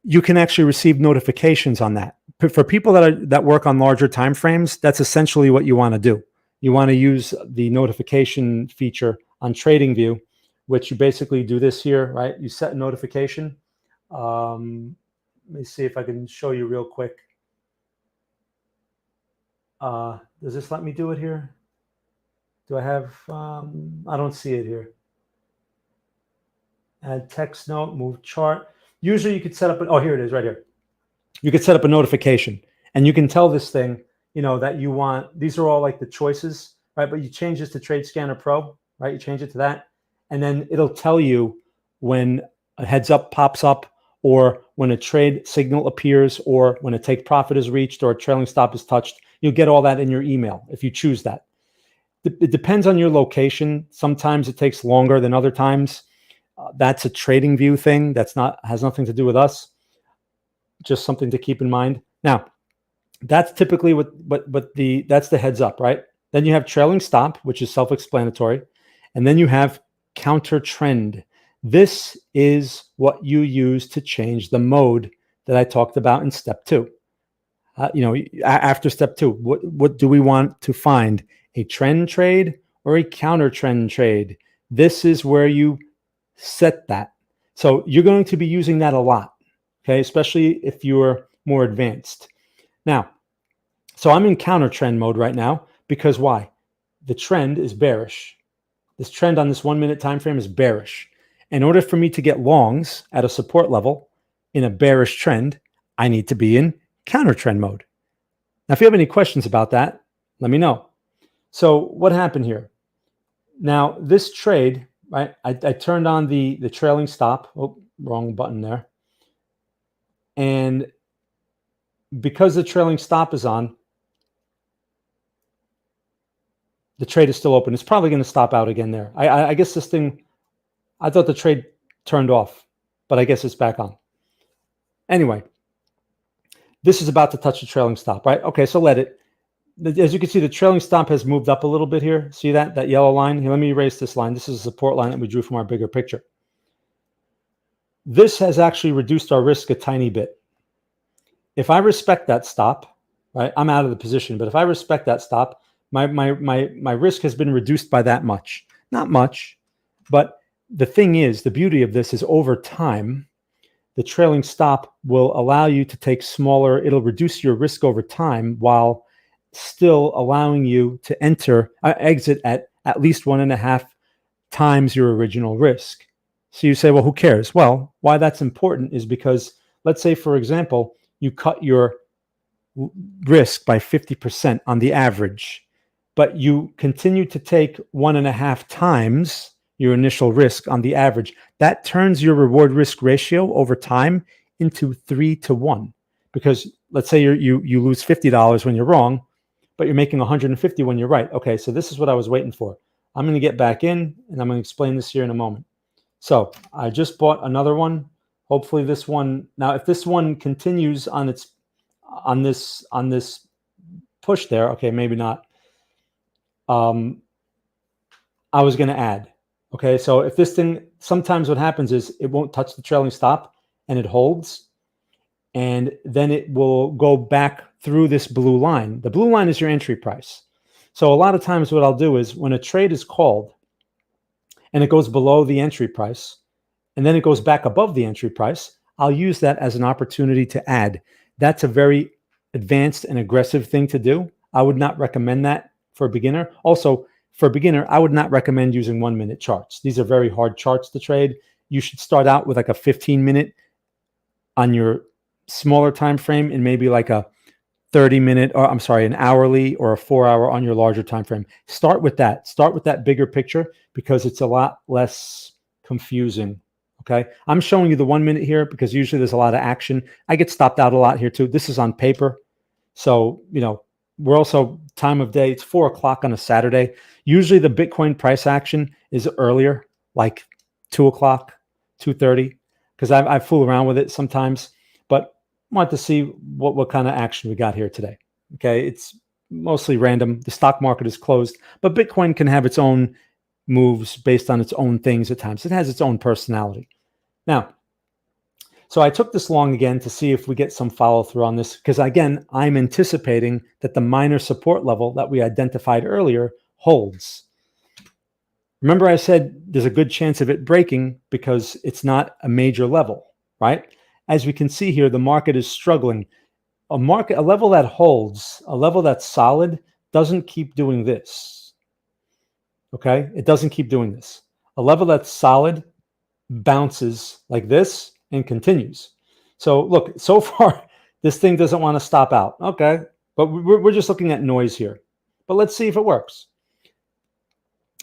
you can actually receive notifications on that. For people that work on larger time frames, that's essentially what you want to do. You want to use the notification feature on TradingView which you basically do this here, right? You set a notification. Let me see if I can show you real quick. Does this let me do it here? Do I have, I don't see it here. Add text note, move chart. Usually you could set up, oh, here it is right here. You could set up a notification and you can tell this thing, that you want, these are all like the choices, right? But you change this to Trade Scanner Pro, right? You change it to that. And then it'll tell you when a heads up pops up, or when a trade signal appears, or when a take profit is reached, or a trailing stop is touched. You'll get all that in your email if you choose that. It depends on your location. Sometimes it takes longer than other times. That's a trading view thing. Has nothing to do with us. Just something to keep in mind. Now, that's typically that's the heads up, right? Then you have trailing stop, which is self-explanatory. And then you have counter trend. This is what you use to change the mode that I talked about in step 2. After step 2, what do we want to find? A trend trade or a counter trend trade? This is where you set that. So you're going to be using that a lot, okay? Especially if you're more advanced. Now, so I'm in counter trend mode right now because why? The trend is bearish. This trend on this 1 minute time frame is bearish. In order for me to get longs at a support level in a bearish trend, I need to be in counter trend mode. Now, if you have any questions about that, let me know. So what happened here? Now, this trade, right? I turned on the trailing stop. Oh, wrong button there. And because the trailing stop is on, the trade is still open. It's probably going to stop out again there. I guess this thing, I thought the trade turned off, but I guess it's back on. Anyway, this is about to touch the trailing stop, right? Okay, so let it. As you can see, the trailing stop has moved up a little bit here. See that yellow line? Here, let me erase this line. This is a support line that we drew from our bigger picture. This has actually reduced our risk a tiny bit. If I respect that stop, right, I'm out of the position, but if I respect that stop, my risk has been reduced by that much. Not much, but the thing is, the beauty of this is over time, the trailing stop will allow you to take smaller, it'll reduce your risk over time while still allowing you to exit at least 1.5 times your original risk. So you say, well, who cares? Well, why that's important is because, let's say, for example, you cut your risk by 50% on the average, but you continue to take 1.5 times your initial risk on the average. That turns your reward risk ratio over time into 3-to-1. Because let's say you lose $50 when you're wrong, but you're making 150 when you're right. Okay, so this is what I was waiting for. I'm going to get back in, and I'm going to explain this here in a moment. So I just bought another one. Hopefully this one, now if this one continues on this push there, okay, maybe not. I was going to add. Okay, so if this thing, sometimes what happens is it won't touch the trailing stop and it holds, and then it will go back through this blue line. The blue line is your entry price. So a lot of times what I'll do is when a trade is called and it goes below the entry price, and then it goes back above the entry price, I'll use that as an opportunity to add. That's a very advanced and aggressive thing to do. I would not recommend that for a beginner. Also, for a beginner, I would not recommend using 1 minute charts. These are very hard charts to trade. You should start out with like a 15-minute on your smaller time frame, and maybe like a 30-minute, or I'm sorry, an hourly or a 4-hour on your larger time frame. Start with that. Start with that bigger picture because it's a lot less confusing. Okay, I'm showing you the 1 minute here because usually there's a lot of action. I get stopped out a lot here too. This is on paper, so we're also time of day. It's 4 o'clock on a Saturday. Usually the Bitcoin price action is earlier, like 2 o'clock, 2:30, because I fool around with it sometimes. But I want to see what kind of action we got here today. Okay, it's mostly random. The stock market is closed, but Bitcoin can have its own moves based on its own things at times. It has its own personality. Now, so I took this long again to see if we get some follow through on this, because again, I'm anticipating that the minor support level that we identified earlier holds. Remember I said there's a good chance of it breaking because it's not a major level, right? As we can see here, the market is struggling. A level that holds, a level that's solid, doesn't keep doing this. Okay, it doesn't keep doing this. A level that's solid bounces like this and continues. So look, so far this thing doesn't want to stop out. Okay, but we're just looking at noise here. But let's see if it works.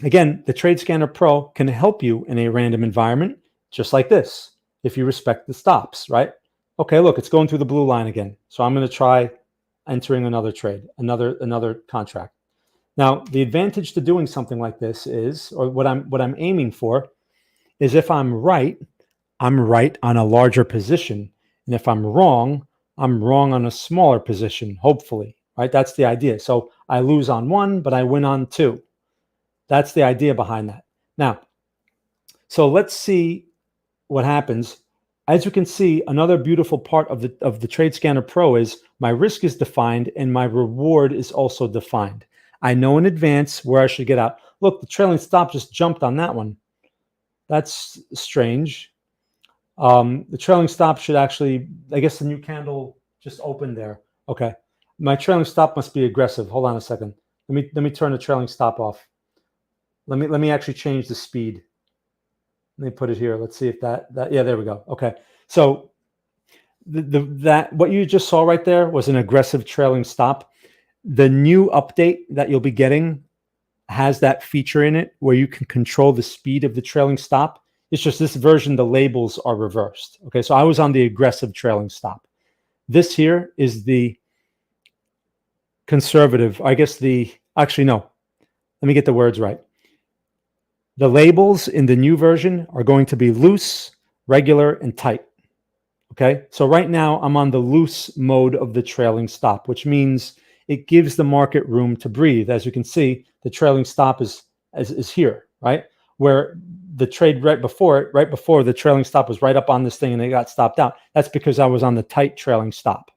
Again, the TradeScanner Pro can help you in a random environment, just like this, if you respect the stops, right? Okay, look, it's going through the blue line again. So I'm going to try entering another trade, another contract. Now, the advantage to doing something like this is, or what I'm aiming for, is if I'm right on a larger position. And if I'm wrong on a smaller position, hopefully, right? That's the idea. So I lose on one, but I win on two. That's the idea behind that. Now, so let's see what happens. As you can see, another beautiful part of the TradeScanner Pro is my risk is defined and my reward is also defined. I know in advance where I should get out. Look, the trailing stop just jumped on that one. That's strange. The trailing stop should actually, I guess the new candle just opened there. Okay. My trailing stop must be aggressive. Hold on a second. Let me turn the trailing stop off. Let me actually change the speed. Let me put it here. Let's see if that yeah, there we go. Okay. So that what you just saw right there was an aggressive trailing stop. The new update that you'll be getting has that feature in it where you can control the speed of the trailing stop. It's just this version, the labels are reversed. Okay. So I was on the aggressive trailing stop. This here is the conservative. I guess actually, no, let me get the words right. The labels in the new version are going to be loose, regular, and tight. Okay, so right now I'm on the loose mode of the trailing stop, which means it gives the market room to breathe. As you can see, the trailing stop is here, right? Where the trade right before the trailing stop was right up on this thing and it got stopped out. That's because I was on the tight trailing stop.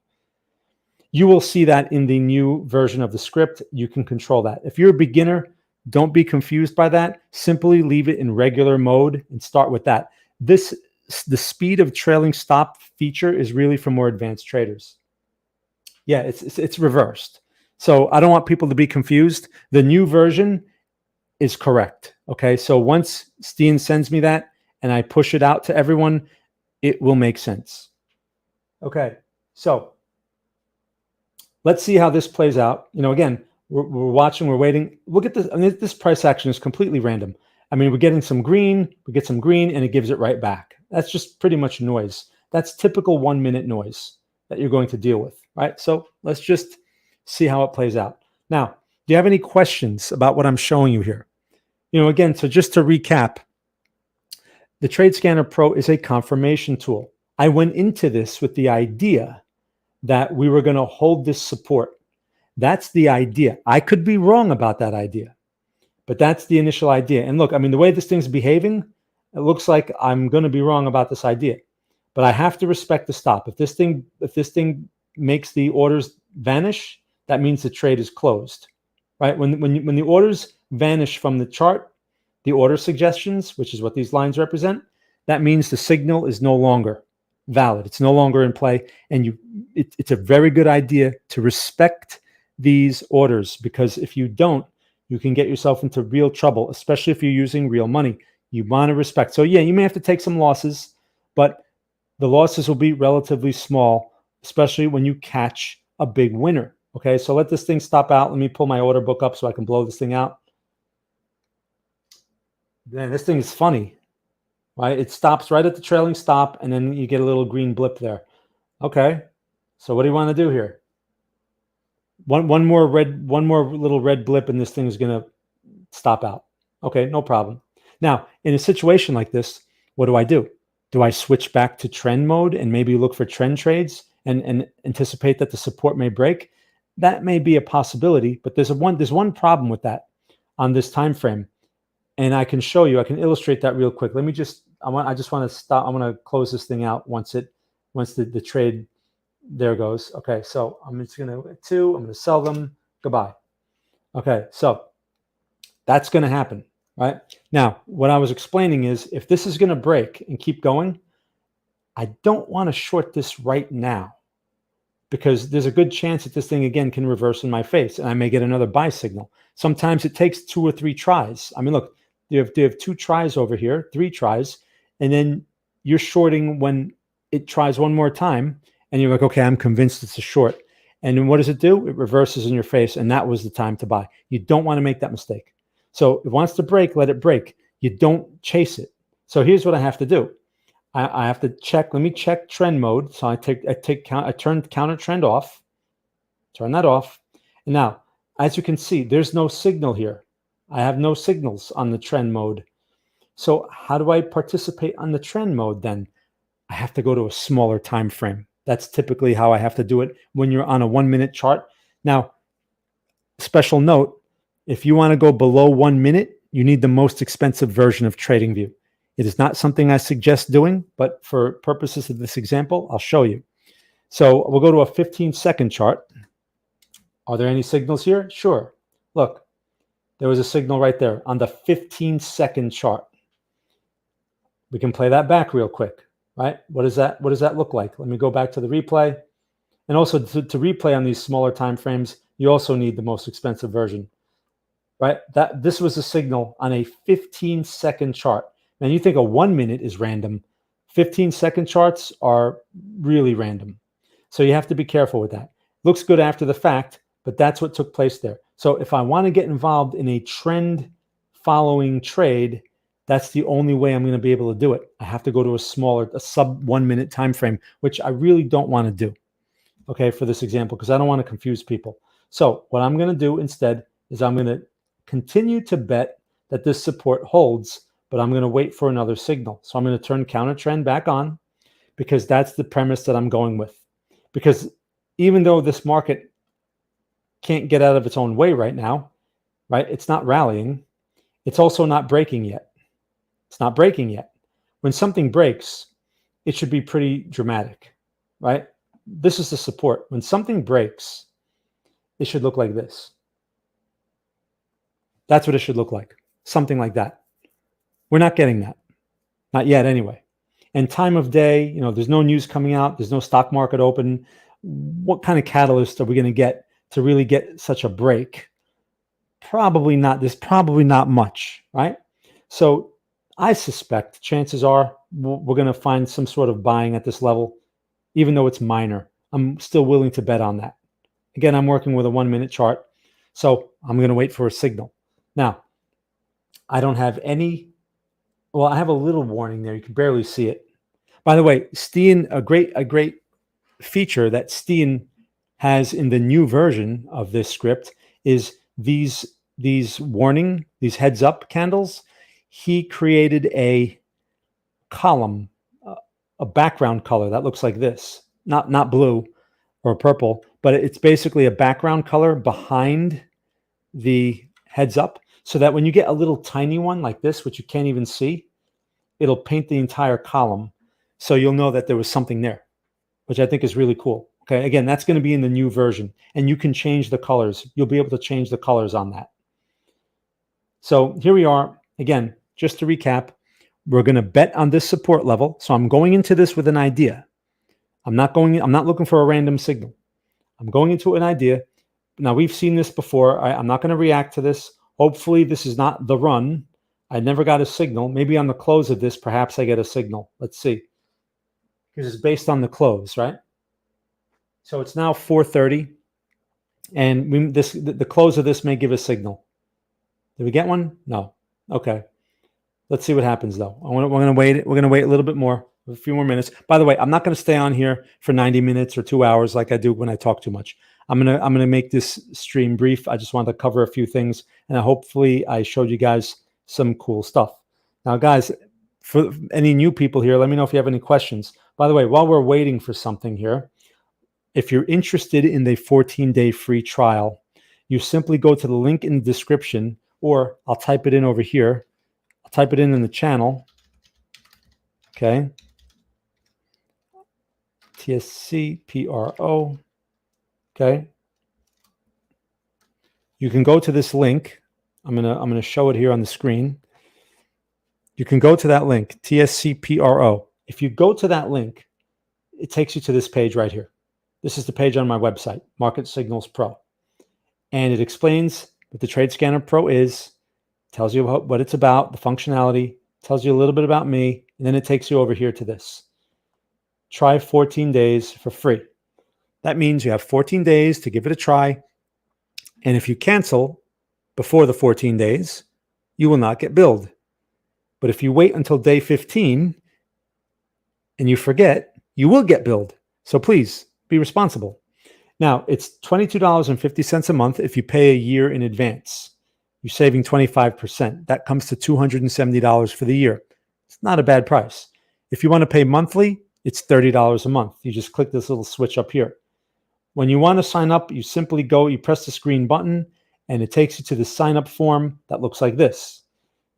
You will see that in the new version of the script. You can control that. If you're a beginner, don't be confused by that. Simply leave it in regular mode and start with that. The speed of trailing stop feature is really for more advanced traders. Yeah, it's reversed. So I don't want people to be confused. The new version is correct. Okay, so once Steen sends me that and I push it out to everyone, it will make sense. Okay, so let's see how this plays out. You know, again, we're watching, we're waiting. Look at this. I mean, this price action is completely random. I mean, we're getting some green, we get some green, and it gives it right back. That's just pretty much noise. That's typical 1 minute noise that you're going to deal with, right? So let's just see how it plays out. Now, do you have any questions about what I'm showing you here? You know, again, so just to recap, the TradeScanner Pro is a confirmation tool. I went into this with the idea that we were going to hold this support. That's the idea. I could be wrong about that idea, but that's the initial idea. And look, I mean, the way this thing's behaving, it looks like I'm going to be wrong about this idea, but I have to respect the stop. If this thing makes the orders vanish, that means the trade is closed, right? When the orders vanish from the chart, the order suggestions, which is what these lines represent, that means the signal is no longer valid. It's no longer in play. And it's a very good idea to respect these orders, because if you don't, you can get yourself into real trouble, especially if you're using real money. You want to respect. So yeah, you may have to take some losses, but the losses will be relatively small, especially when you catch a big winner. Okay, so let this thing stop out. Let me pull my order book up so I can blow this thing out. Man, this thing is funny, right? It stops right at the trailing stop, and then you get a little green blip there. Okay, so what do you want to do here? One more little red blip, and this thing is going to stop out. Okay, no problem. Now, in a situation like this, what do? Do I switch back to trend mode and maybe look for trend trades and anticipate that the support may break? That may be a possibility, but there's one problem with that on this time frame, and I can show you. I can illustrate that real quick. Let me just. I just want to stop. I want to close this thing out once the trade. There goes. Okay, so I'm just going to I'm going to sell them. Goodbye. Okay, so that's going to happen, right? Now, what I was explaining is if this is going to break and keep going, I don't want to short this right now because there's a good chance that this thing again can reverse in my face and I may get another buy signal. Sometimes it takes 2 or 3 tries. I mean, look, you have 2 tries over here, 3 tries, and then you're shorting when it tries one more time and you're like, okay, I'm convinced it's a short. And then what does it do? It reverses in your face, and that was the time to buy. You don't want to make that mistake. So if it wants to break, let it break. You don't chase it. So here's what I have to do. I have to check. Let me check trend mode. So I turn counter trend off. Turn that off. And now, as you can see, there's no signal here. I have no signals on the trend mode. So how do I participate on the trend mode then? I have to go to a smaller time frame. That's typically how I have to do it when you're on a 1-minute chart. Now, special note, if you want to go below 1 minute, you need the most expensive version of TradingView. It is not something I suggest doing, but for purposes of this example, I'll show you. So we'll go to a 15-second chart. Are there any signals here? Sure. Look, there was a signal right there on the 15-second chart. We can play that back real quick, right? What does that look like? Let me go back to the replay. And also to replay on these smaller time frames, you also need the most expensive version, right? This was a signal on a 15-second chart. And you think a 1 minute is random. 15-second charts are really random. So you have to be careful with that. Looks good after the fact, but that's what took place there. So if I want to get involved in a trend following trade, that's the only way I'm going to be able to do it. I have to go to a sub 1 minute time frame, which I really don't want to do, okay, for this example, because I don't want to confuse people. So what I'm going to do instead is I'm going to continue to bet that this support holds, but I'm going to wait for another signal. So I'm going to turn counter trend back on because that's the premise that I'm going with. Because even though this market can't get out of its own way right now, right? It's not rallying. It's also not breaking yet. It's not breaking yet. When something breaks, it should be pretty dramatic, right? This is the support. When something breaks, it should look like this. That's what it should look like. Something like that. We're not getting that. Not yet anyway. And time of day, there's no news coming out. There's no stock market open. What kind of catalyst are we going to get to really get such a break? Probably not. There's probably not much, right? So I suspect chances are we're going to find some sort of buying at this level, even though it's minor. I'm still willing to bet on that. Again, I'm working with a 1 minute chart, so I'm going to wait for a signal. Now, I don't have any. Well, I have a little warning there. You can barely see it. By the way, Steen, a great feature that Steen has in the new version of this script is these warning, these heads up candles. He created a column, a background color that looks like this, not blue or purple, but it's basically a background color behind the heads up, so that when you get a little tiny one like this, which you can't even see, it'll paint the entire column. So you'll know that there was something there, which I think is really cool. Okay, again, that's going to be in the new version, and you can change the colors. You'll be able to change the colors on that. So here we are. Again, just to recap, we're going to bet on this support level. So I'm going into this with an idea. I'm not looking for a random signal. I'm going into an idea. Now, we've seen this before. I'm not going to react to this. Hopefully, this is not the run. I never got a signal. Maybe on the close of this, perhaps I get a signal. Let's see. Because it's based on the close, right? So it's now 4:30, and the close of this may give a signal. Did we get one? No. Okay. Let's see what happens though. We're going to wait. We're going to wait a little bit more, a few more minutes. By the way, I'm not going to stay on here for 90 minutes or 2 hours like I do when I talk too much. I'm going to make this stream brief. I just wanted to cover a few things, and hopefully I showed you guys some cool stuff. Now, guys, for any new people here, let me know if you have any questions. By the way, while we're waiting for something here, if you're interested in the 14-day free trial, you simply go to the link in the description, or I'll type it in over here. I'll type it in the channel. Okay. TSCPRO. Okay. You can go to this link. I'm gonna show it here on the screen. you can go to that link, TSCPRO. If you go to that link, it takes you to this page right here. This is the page on my website, Market Signals Pro. And it explains what the Trade Scanner Pro is, tells you what it's about, the functionality, tells you a little bit about me, and then it takes you over here to this. Try 14 days for free. That means you have 14 days to give it a try. And if you cancel before the 14 days, you will not get billed. But if you wait until day 15 and you forget, you will get billed. So please be responsible. Now, it's $22.50 a month if you pay a year in advance. You're saving 25%. That comes to $270 for the year. It's not a bad price. If you want to pay monthly, it's $30 a month. You just click this little switch up here. When you want to sign up, you simply go, you press the green button, and it takes you to the sign up form that looks like this.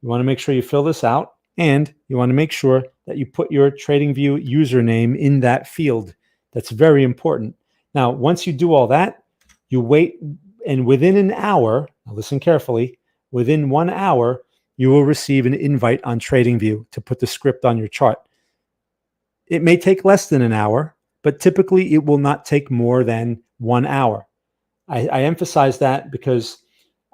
You want to make sure you fill this out, and you want to make sure that you put your TradingView username in that field. That's very important. Now, once you do all that, you wait, and within an hour, now listen carefully, within 1 hour, you will receive an invite on TradingView to put the script on your chart. It may take less than an hour, but typically it will not take more than 1 hour. I emphasize that because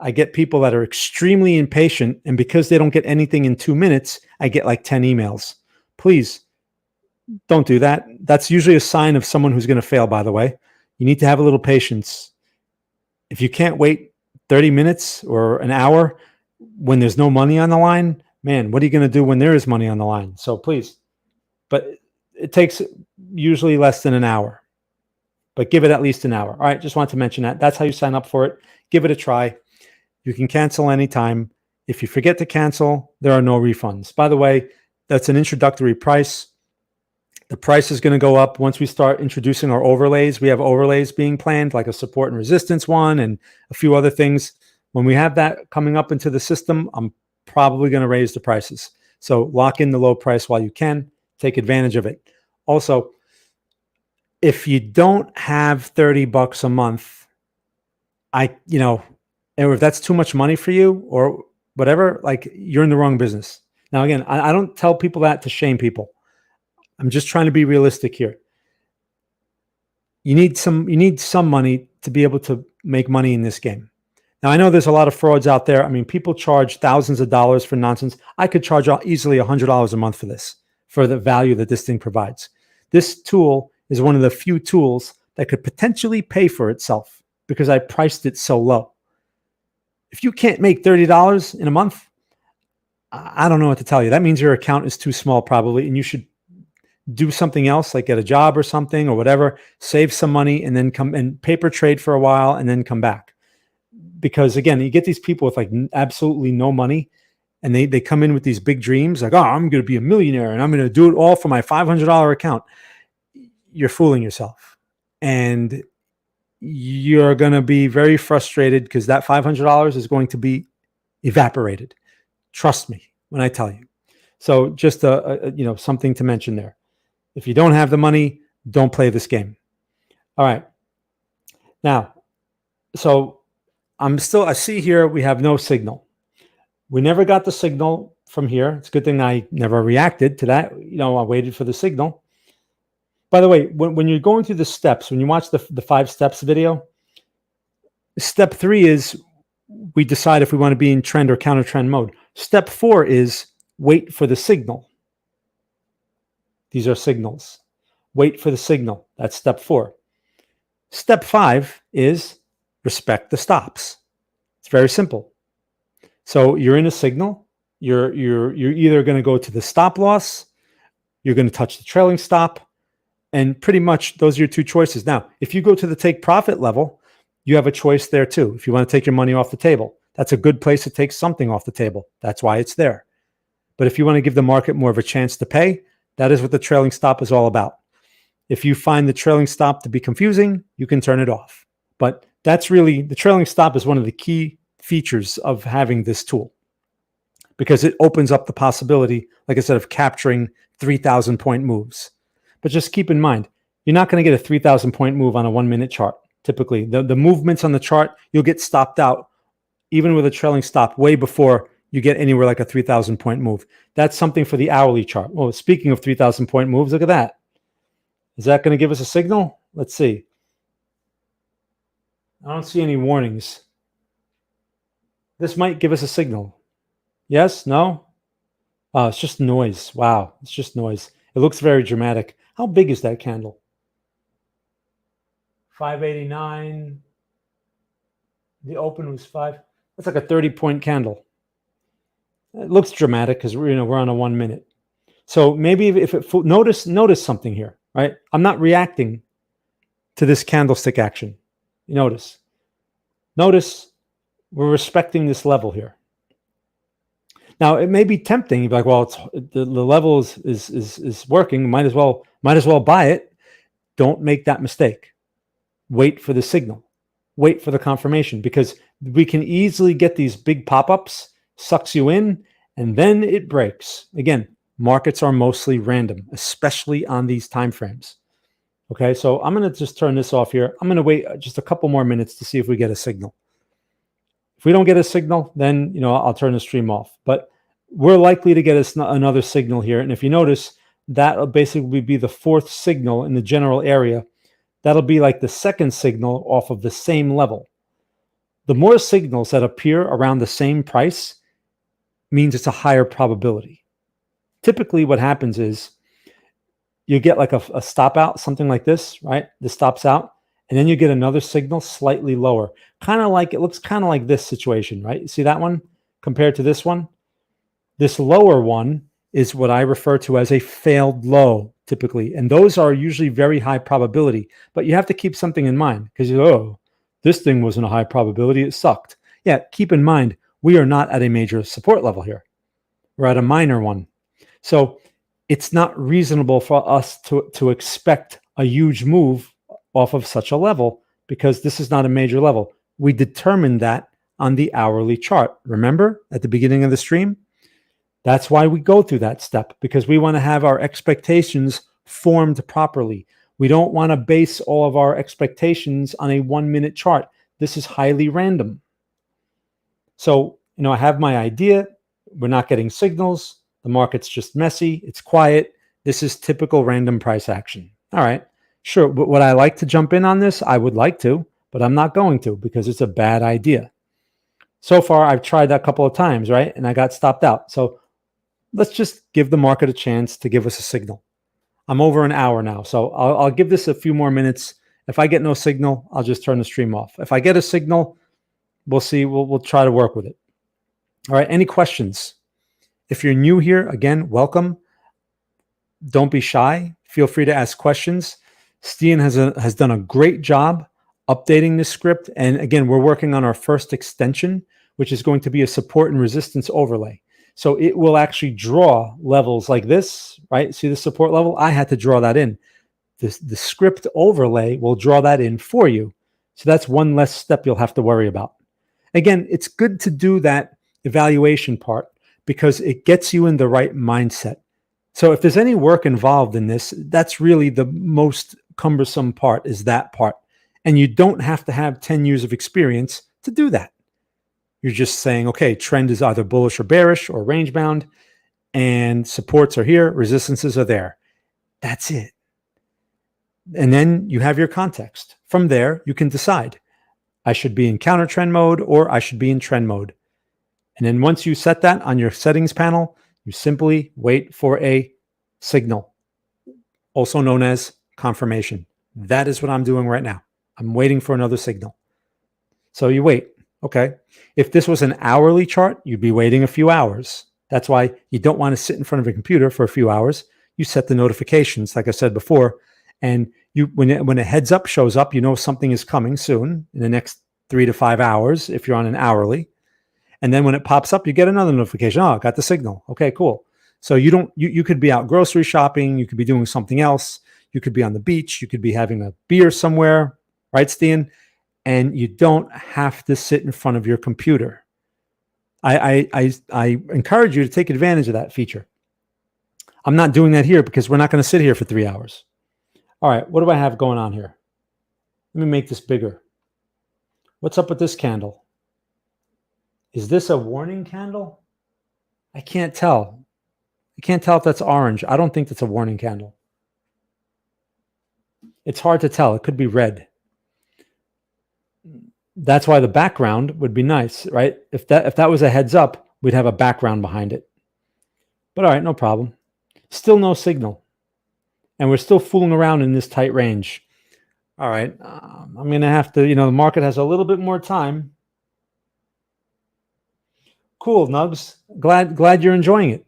I get people that are extremely impatient, and because they don't get anything in 2 minutes, I get like 10 emails. Please don't do that. That's usually a sign of someone who's going to fail, by the way. You need to have a little patience. If you can't wait 30 minutes or an hour when there's no money on the line, man, what are you going to do when there is money on the line? So please, but it takes usually less than an hour, but give it at least an hour. All right, just wanted to mention that. That's how you sign up for it. Give it a try. You can cancel anytime. If you forget to cancel, there are no refunds. By the way, that's an introductory price. The price is going to go up once we start introducing our overlays. We have overlays being planned, like a support and resistance one and a few other things. When we have that coming up into the system, I'm probably going to raise the prices. So lock in the low price while you can. Take advantage of it. Also, if you don't have $30 a month, and if that's too much money for you or whatever, like, you're in the wrong business. Now, again, I don't tell people that to shame people. I'm just trying to be realistic here. You need some money to be able to make money in this game. Now, I know there's a lot of frauds out there. I mean, people charge thousands of dollars for nonsense. I could charge easily $100 a month for this, for the value that this thing provides. This tool is one of the few tools that could potentially pay for itself because I priced it so low. If you can't make $30 in a month, I don't know what to tell you. That means your account is too small probably, and you should do something else, like get a job or something or whatever, save some money and then come and paper trade for a while and then come back. Because again, you get these people with like absolutely no money, and they come in with these big dreams like, oh, I'm going to be a millionaire and I'm going to do it all for my $500 account. You're fooling yourself. And you're going to be very frustrated because that $500 is going to be evaporated. Trust me when I tell you. So just something to mention there. If you don't have the money, don't play this game. All right. Now, so I see here we have no signal. We never got the signal from here. It's a good thing I never reacted to that. I waited for the signal. By the way, when you're going through the steps, when you watch the 5 steps video, step 3 is we decide if we want to be in trend or counter trend mode. Step 4 is wait for the signal. These are signals. Wait for the signal. That's step 4. Step 5 is respect the stops. It's very simple. So you're in a signal. You're either going to go to the stop loss, you're going to touch the trailing stop, and pretty much those are your 2 choices. Now, if you go to the take profit level, you have a choice there too. If you want to take your money off the table, that's a good place to take something off the table. That's why it's there. But if you want to give the market more of a chance to pay, that is what the trailing stop is all about. If you find the trailing stop to be confusing, you can turn it off. But that's really, the trailing stop is one of the key features of having this tool because it opens up the possibility, like I said, of capturing 3,000 point moves. But just keep in mind, you're not going to get a 3,000 point move on a 1-minute chart. Typically, the movements on the chart, you'll get stopped out even with a trailing stop way before you get anywhere like a 3,000 point move. That's something for the hourly chart. Oh, speaking of 3,000 point moves, look at that. Is that going to give us a signal? Let's see. I don't see any warnings. This might give us a signal. Yes? No? Oh, it's just noise. Wow. It's just noise. It looks very dramatic. How big is that candle? 589. The open was 5. That's like a 30-point candle. It looks dramatic because we're on a 1 minute. So maybe if it notice something here, right? I'm not reacting to this candlestick action. You notice we're respecting this level here. Now it may be tempting. You'd be like, well, the level is working. Might as well buy it. Don't make that mistake. Wait for the signal. Wait for the confirmation, because we can easily get these big pop-ups, sucks you in, and then it breaks. Again, markets are mostly random, especially on these time frames. Okay, so I'm going to just turn this off here. I'm going to wait just a couple more minutes to see if we get a signal. If we don't get a signal, then I'll turn the stream off. But we're likely to get another signal here. And if you notice, that'll basically be the fourth signal in the general area. That'll be like the second signal off of the same level. The more signals that appear around the same price means it's a higher probability. Typically what happens is you get like a stop out, something like this, right? This stops out, and then you get another signal slightly lower. It looks kind of like this situation, right? You see that one compared to this one? This lower one is what I refer to as a failed low, typically. And those are usually very high probability. But you have to keep something in mind, because this thing wasn't a high probability, it sucked. Yeah, keep in mind, we are not at a major support level here. We're at a minor one. So it's not reasonable for us to expect a huge move off of such a level, because this is not a major level. We determined that on the hourly chart. Remember at the beginning of the stream? That's why we go through that step, because we want to have our expectations formed properly. We don't want to base all of our expectations on a 1 minute chart. This is highly random. So, I have my idea. We're not getting signals. The market's just messy. It's quiet. This is typical random price action. All right, sure. But would I like to jump in on this? I would like to, but I'm not going to, because it's a bad idea. So far, I've tried that a couple of times, right? And I got stopped out. So let's just give the market a chance to give us a signal. I'm over an hour now, so I'll give this a few more minutes. If I get no signal, I'll just turn the stream off. If I get a signal, we'll see. We'll try to work with it. All right, any questions? If you're new here, again, welcome. Don't be shy. Feel free to ask questions. Stian has done a great job updating this script. And again, we're working on our first extension, which is going to be a support and resistance overlay. So it will actually draw levels like this, right? See the support level? I had to draw that in. The script overlay will draw that in for you. So that's one less step you'll have to worry about. Again, it's good to do that evaluation part, because it gets you in the right mindset. So if there's any work involved in this, that's really the most cumbersome part, is that part. And you don't have to have 10 years of experience to do that. You're just saying, okay, trend is either bullish or bearish or range bound, and supports are here, resistances are there. That's it. And then you have your context. From there, you can decide, I should be in counter trend mode or I should be in trend mode. And then once you set that on your settings panel, you simply wait for a signal, also known as confirmation. That is what I'm doing right now. I'm waiting for another signal. So you wait. Okay. If this was an hourly chart, you'd be waiting a few hours. That's why you don't want to sit in front of a computer for a few hours. You set the notifications, like I said before, and when a heads up shows up, something is coming soon in the next 3 to 5 hours if you're on an hourly. And then when it pops up, you get another notification. Oh, I got the signal. Okay, cool. So you could be out grocery shopping. You could be doing something else. You could be on the beach. You could be having a beer somewhere, right, Stian? And you don't have to sit in front of your computer. I encourage you to take advantage of that feature. I'm not doing that here because we're not going to sit here for 3 hours. All right, what do I have going on here? Let me make this bigger. What's up with this candle? Is this a warning candle? I can't tell. I can't tell if that's orange. I don't think that's a warning candle. It's hard to tell. It could be red. That's why the background would be nice, right? If that was a heads up, we'd have a background behind it. But all right, no problem. Still no signal. And we're still fooling around in this tight range. All right. I'm going to have to, the market has a little bit more time. Cool, Nugs. Glad you're enjoying it.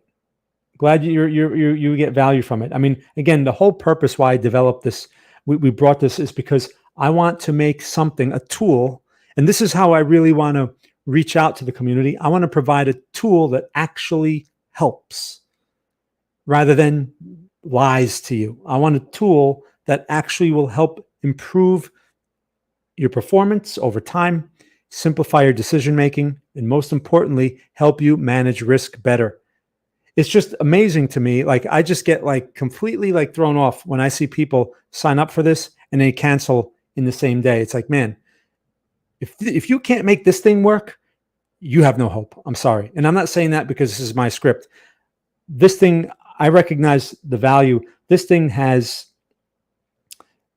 Glad you get value from it. I mean, again, the whole purpose why I developed this, we brought this is because I want to make something, a tool, and this is how I really want to reach out to the community. I want to provide a tool that actually helps rather than lies to you. I want a tool that actually will help improve your performance over time, simplify your decision making, and most importantly, help you manage risk better. It's just amazing to me. Like, I just get completely thrown off when I see people sign up for this and they cancel in the same day. It's like, man, if you can't make this thing work, you have no hope. I'm sorry. And I'm not saying that because this is my script. This thing, I recognize the value. This thing has,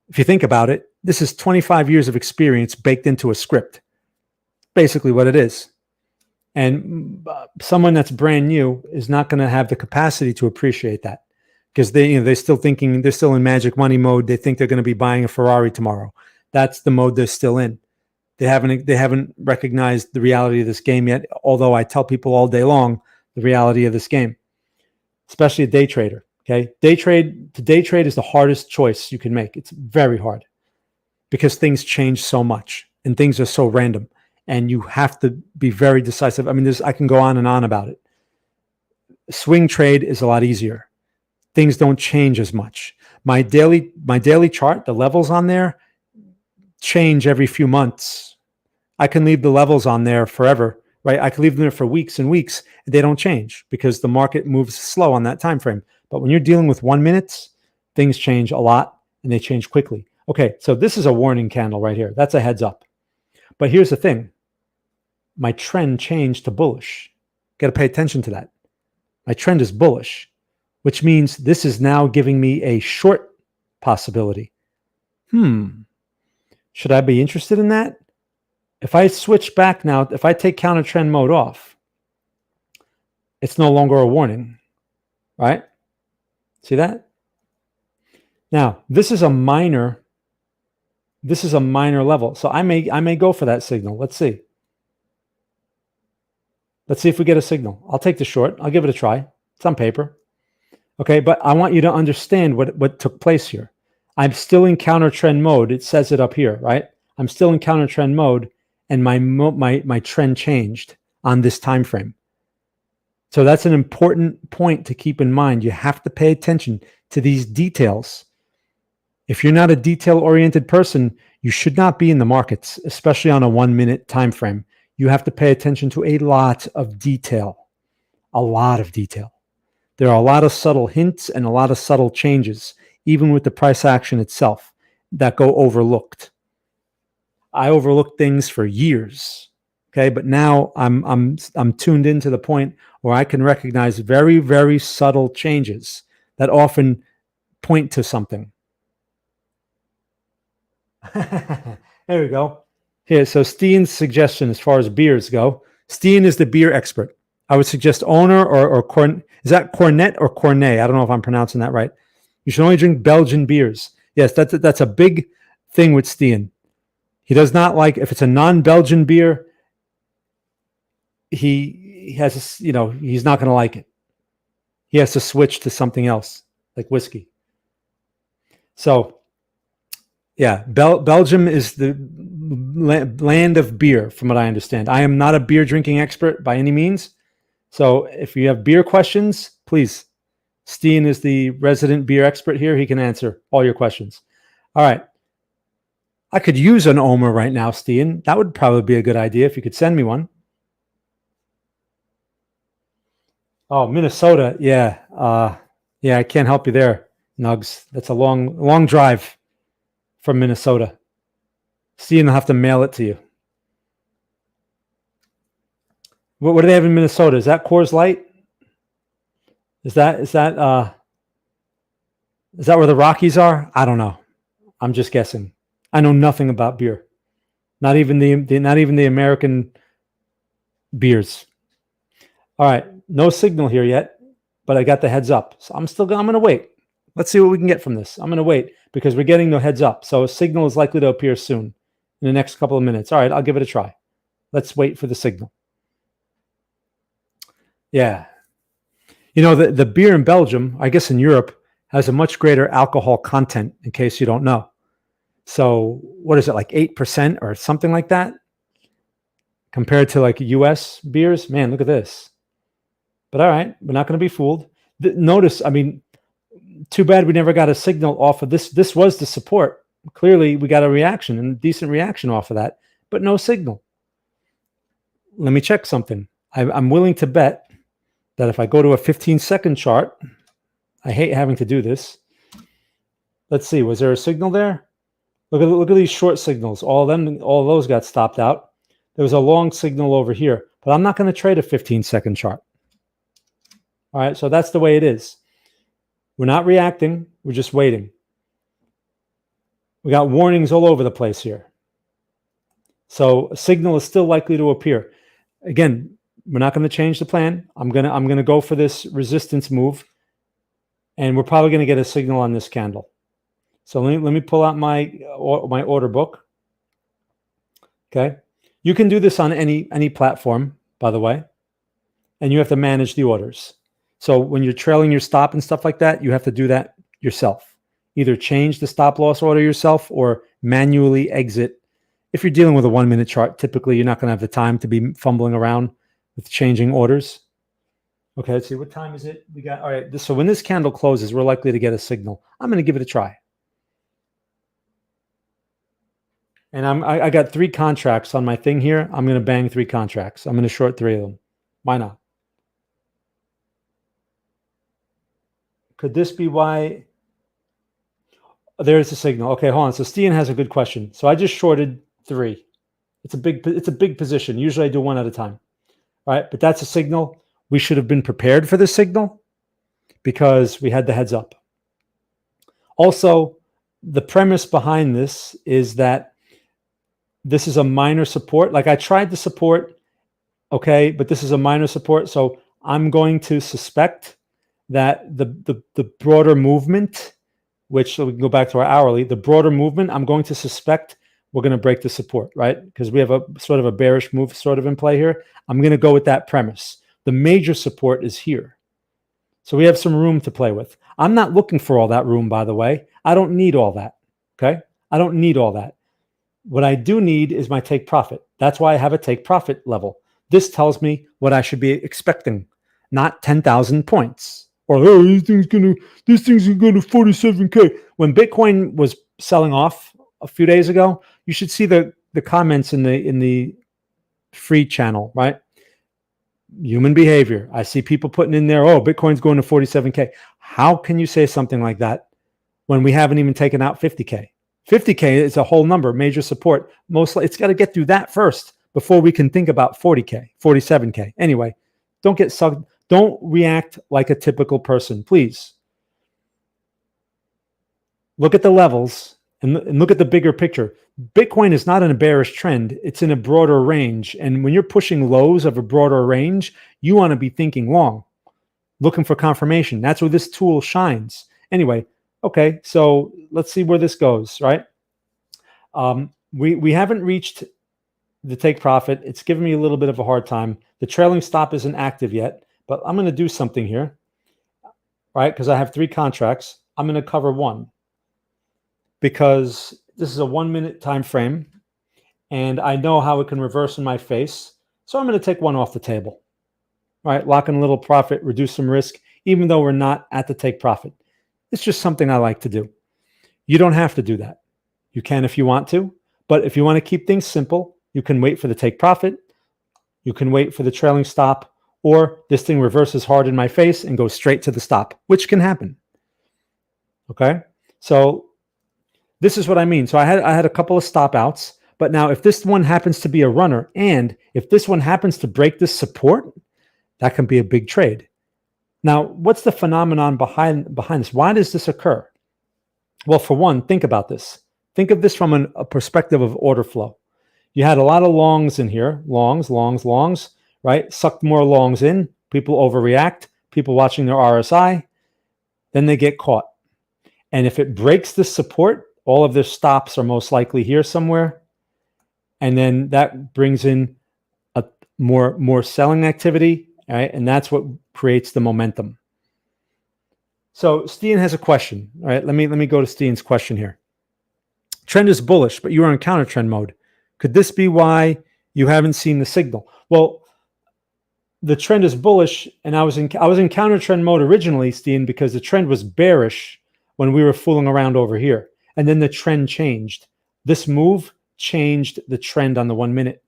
if you think about it, this is 25 years of experience baked into a script. Basically what it is. And someone that's brand new is not going to have the capacity to appreciate that because they're still thinking, they're still in magic money mode. They think they're going to be buying a Ferrari tomorrow. That's the mode they're still in. They haven't recognized the reality of this game yet. Although I tell people all day long the reality of this game, especially a day trader. Okay, day trade is the hardest choice you can make. It's very hard because things change so much and things are so random. And you have to be very decisive. I mean, I can go on and on about it. Swing trade is a lot easier. Things don't change as much. My daily chart, the levels on there change every few months. I can leave the levels on there forever, right? I can leave them there for weeks and weeks. They don't change because the market moves slow on that time frame. But when you're dealing with 1 minute, things change a lot and they change quickly. Okay, so this is a warning candle right here. That's a heads up. But here's the thing. My trend changed to bullish. Got to pay attention to that. My trend is bullish, which means this is now giving me a short possibility. Should I be interested in that? If I switch back now, if I take counter trend mode off, it's no longer a warning, right? See that? Now, this is a minor level. So I may go for that signal. Let's see. Let's see if we get a signal. I'll take the short. I'll give it a try. It's on paper. Okay, but I want you to understand what took place here. I'm still in counter trend mode. It says it up here, right? I'm still in counter trend mode, and my trend changed on this time frame. So that's an important point to keep in mind. You have to pay attention to these details. If you're not a detail-oriented person, you should not be in the markets, especially on a 1 minute time frame. You have to pay attention to a lot of detail. A lot of detail. There are a lot of subtle hints and a lot of subtle changes, even with the price action itself, that go overlooked. I overlooked things for years. Okay, but now I'm tuned into the point where I can recognize very, very subtle changes that often point to something. There we go. Here, so Steen's suggestion as far as beers go. Steen is the beer expert. I would suggest Owner or is that Cornet or Cornet? I don't know if I'm pronouncing that right. You should only drink Belgian beers. Yes, that's a big thing with Steen. He does not like, if it's a non-Belgian beer, he has, he's not going to like it. He has to switch to something else, like whiskey. So, yeah, Belgium is the land of beer, from what I understand. I am not a beer drinking expert by any means. So if you have beer questions, please. Steen is the resident beer expert here. He can answer all your questions. All right. I could use an Omer right now, Steen. That would probably be a good idea if you could send me one. Oh, Minnesota. Yeah. Yeah, I can't help you there, Nugs. That's a long drive from Minnesota. Steen will have to mail it to you. What do they have in Minnesota? Is that Coors Light? Is that where the Rockies are? I don't know. I'm just guessing. I know nothing about beer. Not even the American beers. All right, no signal here yet, but I got the heads up. So I'm going to wait. Let's see what we can get from this. I'm going to wait because we're getting no heads up. So a signal is likely to appear soon in the next couple of minutes. All right, I'll give it a try. Let's wait for the signal. Yeah. The beer in Belgium, I guess in Europe, has a much greater alcohol content, in case you don't know. So what is it, like 8% or something like that? Compared to like US beers? Man, look at this. But all right, we're not going to be fooled. Notice, I mean, too bad we never got a signal off of this. This was the support. Clearly, we got a reaction and a decent reaction off of that, but no signal. Let me check something. I'm willing to bet that if I go to a 15-second chart, I hate having to do this. Let's see. Was there a signal there? Look at these short signals. All of those got stopped out. There was a long signal over here, but I'm not going to trade a 15-second chart. All right, so that's the way it is. We're not reacting. We're just waiting. We got warnings all over the place here. So a signal is still likely to appear. Again, we're not going to change the plan. I'm going to go for this resistance move, and we're probably going to get a signal on this candle. So let me pull out my order book. Okay, you can do this on any platform, by the way, and you have to manage the orders. So when you're trailing your stop and stuff like that, you have to do that yourself. Either change the stop loss order yourself or manually exit. If you're dealing with a 1-minute chart, typically you're not going to have the time to be fumbling around with changing orders. Okay, let's see. What time is it? We got, all right. So when this candle closes, we're likely to get a signal. I'm going to give it a try. And I got 3 contracts on my thing here. I'm going to bang 3 contracts. I'm going to short 3 of them. Why not? Could this be why? There's a signal. Okay, hold on. So Stian has a good question. So I just shorted 3. It's a big position. Usually I do 1 at a time. All right, but that's a signal. We should have been prepared for this signal because we had the heads up. Also, the premise behind this is that this is a minor support. Like I tried to support, okay, but this is a minor support. So I'm going to suspect that the broader movement, which so we can go back to our hourly, the broader movement, I'm going to suspect we're going to break the support, right? Because we have a sort of a bearish move sort of in play here. I'm going to go with that premise. The major support is here. So we have some room to play with. I'm not looking for all that room, by the way. I don't need all that, okay? I don't need all that. What I do need is my take profit. That's why I have a take profit level. This tells me what I should be expecting, not 10,000 points. Or, oh, this thing's going to 47K. When Bitcoin was selling off a few days ago, you should see the comments in the free channel, right? Human behavior. I see people putting in there, oh, Bitcoin's going to 47K. How can you say something like that when we haven't even taken out 50K? 50K is a whole number, major support. Mostly, it's got to get through that first before we can think about 40K, 47K. Anyway, don't get sucked. Don't react like a typical person, please. Look at the levels and look at the bigger picture. Bitcoin is not in a bearish trend. It's in a broader range. And when you're pushing lows of a broader range, you want to be thinking long, looking for confirmation. That's where this tool shines. Anyway, okay, so let's see where this goes, right? We haven't reached the take profit. It's giving me a little bit of a hard time. The trailing stop isn't active yet, but I'm going to do something here, right? Because I have 3 contracts. I'm going to cover 1 because this is a 1-minute time frame, and I know how it can reverse in my face. So I'm going to take 1 off the table, right? Lock in a little profit, reduce some risk, even though we're not at the take profit. It's just something I like to do. You don't have to do that. You can if you want to, but if you want to keep things simple, you can wait for the take profit. You can wait for the trailing stop, or this thing reverses hard in my face and goes straight to the stop, which can happen. Okay, so this is what I mean. So I had a couple of stop outs, but now if this one happens to be a runner, and if this one happens to break this support, that can be a big trade. Now, what's the phenomenon behind this? Why does this occur? Well, for one, think about this. Think of this from a perspective of order flow. You had a lot of longs in here, longs, right? Sucked more longs in. People overreact. People watching their RSI. Then they get caught. And if it breaks this support, all of their stops are most likely here somewhere. And then that brings in a more selling activity, right? And that's what creates the momentum. So Steen has a question. All right, let me go to Steen's question here. Trend is bullish, but you are in counter trend mode. Could this be why you haven't seen the signal? Well, the trend is bullish, and I was in counter trend mode originally, Steen, because the trend was bearish when we were fooling around over here, and then the trend changed. This move changed the trend on the 1 minute,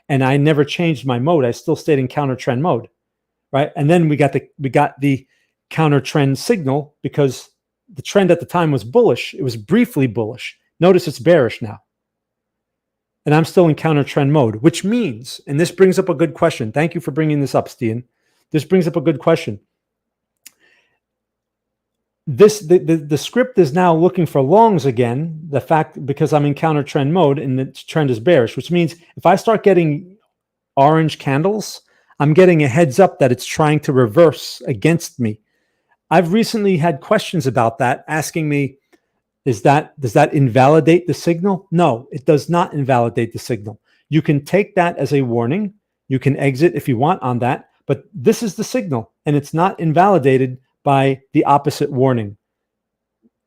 and I never changed my mode. I still stayed in counter trend mode, right? And then we got the counter trend signal because the trend at the time was bullish. It was briefly bullish. Notice it's bearish now. And I'm still in counter trend mode, which means, and this brings up a good question. Thank you for bringing this up, Steen. This brings up a good question. The script is now looking for longs again, the fact because I'm in counter trend mode and the trend is bearish, which means if I start getting orange candles, I'm getting a heads up that it's trying to reverse against me. I've recently had questions about that, asking me, does that invalidate the signal? No, it does not invalidate the signal. You can take that as a warning. You can exit if you want on that, but this is the signal, and it's not invalidated by the opposite warning.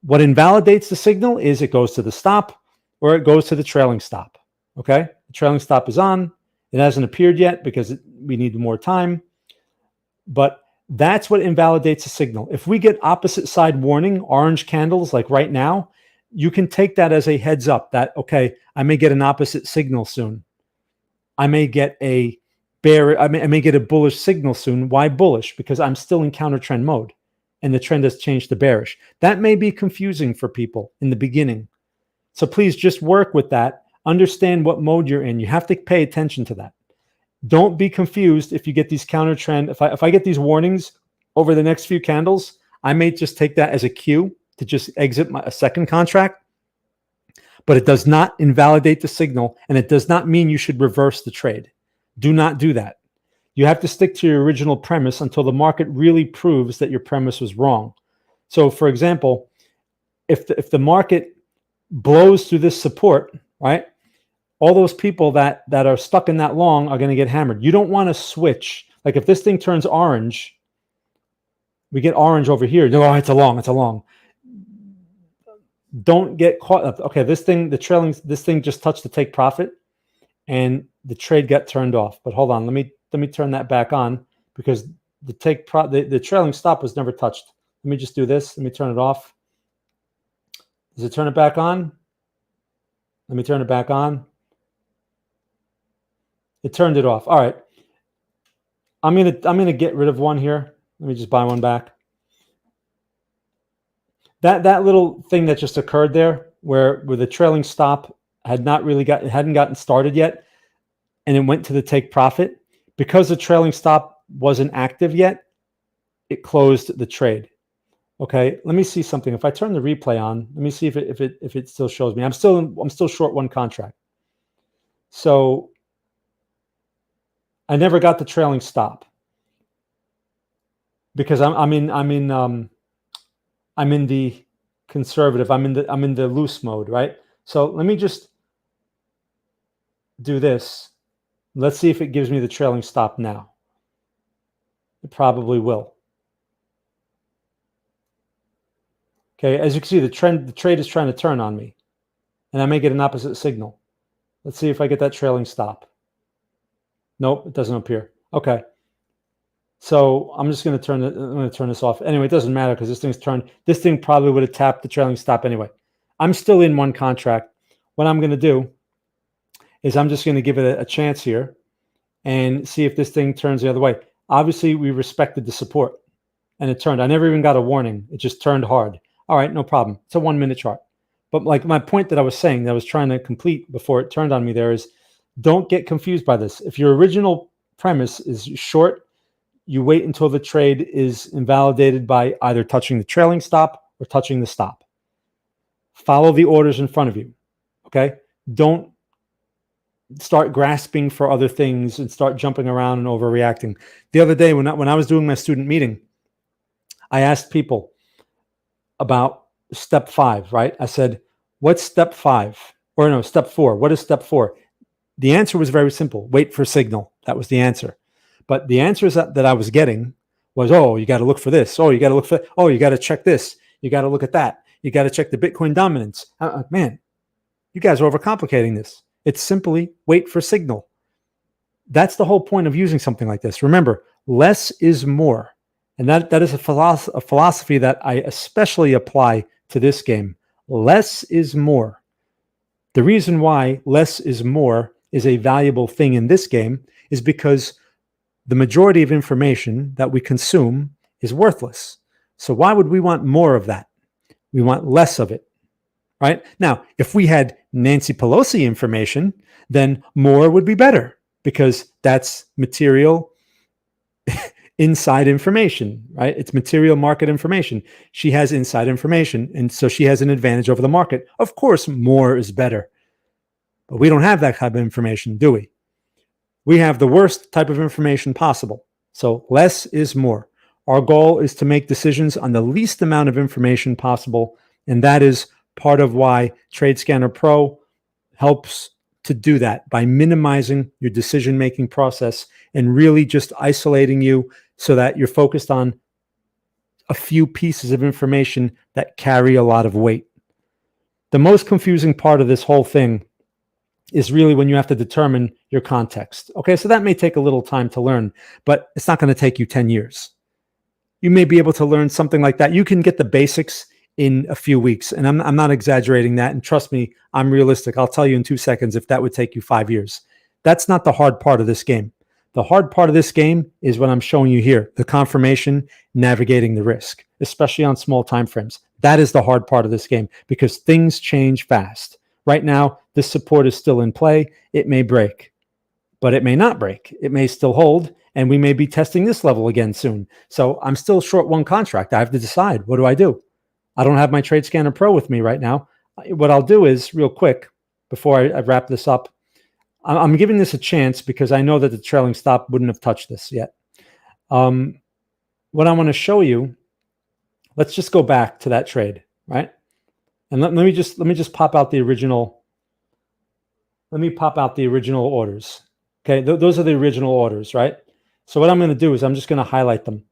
What invalidates the signal is it goes to the stop or it goes to the trailing stop. Okay, the trailing stop is on. It hasn't appeared yet because we need more time, but that's what invalidates the signal. If we get opposite side warning, orange candles like right now, you can take that as a heads up that, okay, I may get an opposite signal soon. I may get a bear. I may get a bullish signal soon. Why bullish? Because I'm still in counter trend mode and the trend has changed to bearish. That may be confusing for people in the beginning. So please just work with that. Understand what mode you're in. You have to pay attention to that. Don't be confused if you get these counter trend. If I get these warnings over the next few candles, I may just take that as a cue to just exit a second contract. But it does not invalidate the signal, and it does not mean you should reverse the trade. Do not do that. You have to stick to your original premise until the market really proves that your premise was wrong. So, for example, if the market blows through this support, right? All those people that are stuck in that long are going to get hammered. You don't want to switch. Like if this thing turns orange, we get orange over here. No, it's a long. Don't get caught up. Okay, this thing just touched the take profit and the trade got turned off. But hold on, let me turn that back on because the trailing stop was never touched. Let me just do this. Let me turn it off. Does it turn it back on? Let me turn it back on. It turned it off. All right. I'm gonna get rid of one here. Let me just buy one back. That little thing that just occurred there, where the trailing stop hadn't gotten started yet, and it went to the take profit, because the trailing stop wasn't active yet, it closed the trade. Okay, let me see something. If I turn the replay on, let me see if it still shows me. I'm still short one contract. So I never got the trailing stop because I'm in the conservative. I'm in the loose mode, right? So let me just do this. Let's see if it gives me the trailing stop now. It probably will. Okay, as you can see, the trade is trying to turn on me, and I may get an opposite signal. Let's see if I get that trailing stop. Nope, it doesn't appear. Okay. So I'm just going to turn this off. Anyway, it doesn't matter because this thing's turned. This thing probably would have tapped the trailing stop anyway. I'm still in one contract. What I'm going to do is I'm just going to give it a chance here and see if this thing turns the other way. Obviously, we respected the support and it turned. I never even got a warning. It just turned hard. All right, no problem. It's a 1 minute chart. But like my point that I was saying, that I was trying to complete before it turned on me there is, don't get confused by this. If your original premise is short, you wait until the trade is invalidated by either touching the trailing stop or touching the stop. Follow the orders in front of you. Okay? Don't start grasping for other things and start jumping around and overreacting. The other day when I was doing my student meeting, I asked people about step 5, right? I said, what's step 5? Or no, step 4. What is step 4? The answer was very simple. Wait for signal. That was the answer. But the answers that I was getting was, oh, you got to look for this. Oh, you got to look for, oh, you got to check this. You got to look at that. You got to check the Bitcoin dominance. Man, you guys are overcomplicating this. It's simply wait for signal. That's the whole point of using something like this. Remember, less is more. And that is a philosophy that I especially apply to this game. Less is more. The reason why less is more is a valuable thing in this game is because the majority of information that we consume is worthless. So why would we want more of that? We want less of it, right? Now, if we had Nancy Pelosi information, then more would be better because that's material inside information, right? It's material market information. She has inside information, and so she has an advantage over the market. Of course, more is better, but we don't have that type of information, do we? We have the worst type of information possible. So less is more. Our goal is to make decisions on the least amount of information possible, and that is part of why TradeScanner Pro helps to do that by minimizing your decision-making process and really just isolating you so that you're focused on a few pieces of information that carry a lot of weight. The most confusing part of this whole thing is really when you have to determine your context. Okay, so that may take a little time to learn, but it's not going to take you 10 years. You may be able to learn something like that. You can get the basics in a few weeks, and I'm not exaggerating that. And trust me, I'm realistic. I'll tell you in 2 seconds if that would take you 5 years. That's not the hard part of this game. The hard part of this game is what I'm showing you here, the confirmation, navigating the risk, especially on small time frames. That is the hard part of this game because things change fast. Right now, this support is still in play. It may break, but it may not break. It may still hold, and we may be testing this level again soon. So I'm still short one contract. I have to decide, what do? I don't have my TradeScanner Pro with me right now. What I'll do is, real quick, before I wrap this up, I'm giving this a chance because I know that the trailing stop wouldn't have touched this yet. What I want to show you, let's just go back to that trade, right? And let me just pop out the original. Let me pop out the original orders. Okay, those are the original orders, right? So what I'm going to do is I'm just going to highlight them,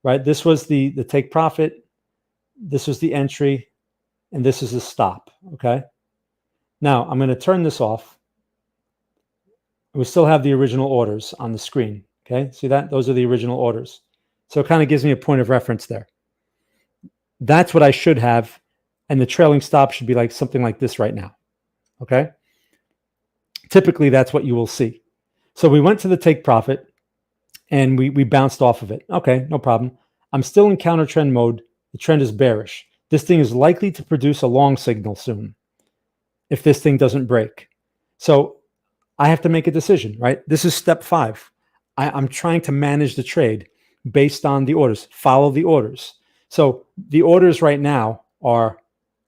right? This was the take profit. This was the entry, and this is the stop. Okay. Now I'm going to turn this off. We still have the original orders on the screen. Okay, see that? Those are the original orders. So it kind of gives me a point of reference there. That's what I should have. And the trailing stop should be like something like this right now. Okay. Typically, that's what you will see. So we went to the take profit and we bounced off of it. Okay, no problem. I'm still in counter trend mode. The trend is bearish. This thing is likely to produce a long signal soon if this thing doesn't break. So I have to make a decision, right? This is step 5. I'm trying to manage the trade based on the orders, follow the orders. So the orders right now are,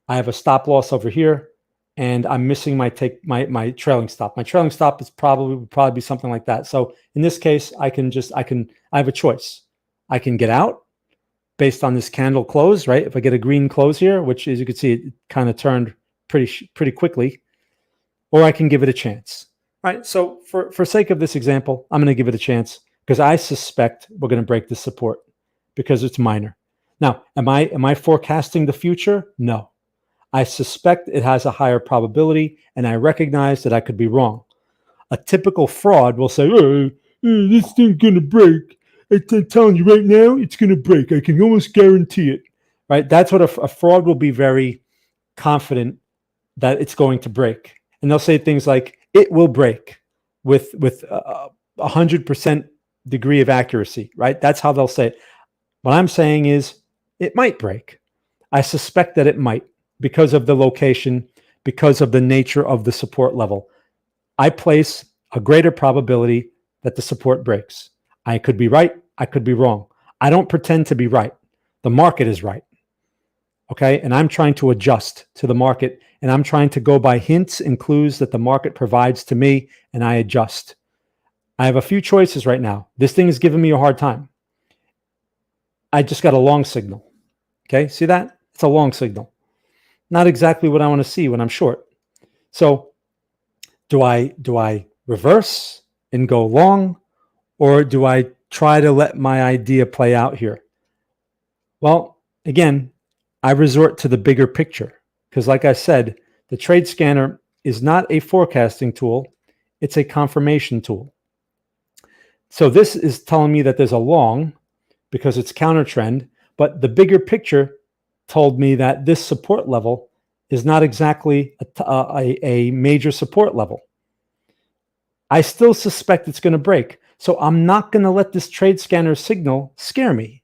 I have a stop loss over here and I'm missing my trailing stop. My trailing stop is would probably be something like that. So in this case, I have a choice. I can get out based on this candle close, right? If I get a green close here, which as you can see, it kind of turned pretty quickly, or I can give it a chance, right? So for sake of this example, I'm going to give it a chance because I suspect we're going to break this support because it's minor. Now, am I forecasting the future? No. I suspect it has a higher probability, and I recognize that I could be wrong. A typical fraud will say, oh, this thing's going to break. I'm telling you right now, it's going to break. I can almost guarantee it, right? That's what a fraud will be very confident that it's going to break. And they'll say things like, it will break with 100% degree of accuracy, right? That's how they'll say it. What I'm saying is it might break. I suspect that it might because of the location, because of the nature of the support level. I place a greater probability that the support breaks. I could be right. I could be wrong. I don't pretend to be right. The market is right. Okay. And I'm trying to adjust to the market, and I'm trying to go by hints and clues that the market provides to me, and I adjust. I have a few choices right now. This thing is giving me a hard time. I just got a long signal. Okay. See that? It's a long signal. Not exactly what I want to see when I'm short. So do I reverse and go long, or do I try to let my idea play out here? Well, again, I resort to the bigger picture because, like I said, the trade scanner is not a forecasting tool. It's a confirmation tool. So this is telling me that there's a long because it's counter trend, but the bigger picture told me that this support level is not exactly a major support level. I still suspect it's going to break. So I'm not going to let this trade scanner signal scare me.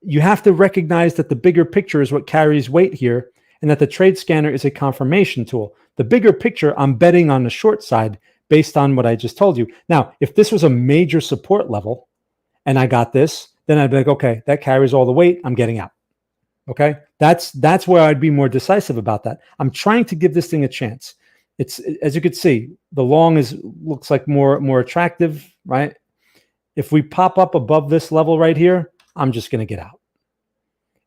You have to recognize that the bigger picture is what carries weight here, and that the trade scanner is a confirmation tool. The bigger picture, I'm betting on the short side based on what I just told you. Now, if this was a major support level and I got this, then I'd be like, okay, that carries all the weight. I'm getting out. Okay. That's where I'd be more decisive about that. I'm trying to give this thing a chance. It's, as you could see, the long looks like more attractive, right? If we pop up above this level right here, I'm just going to get out.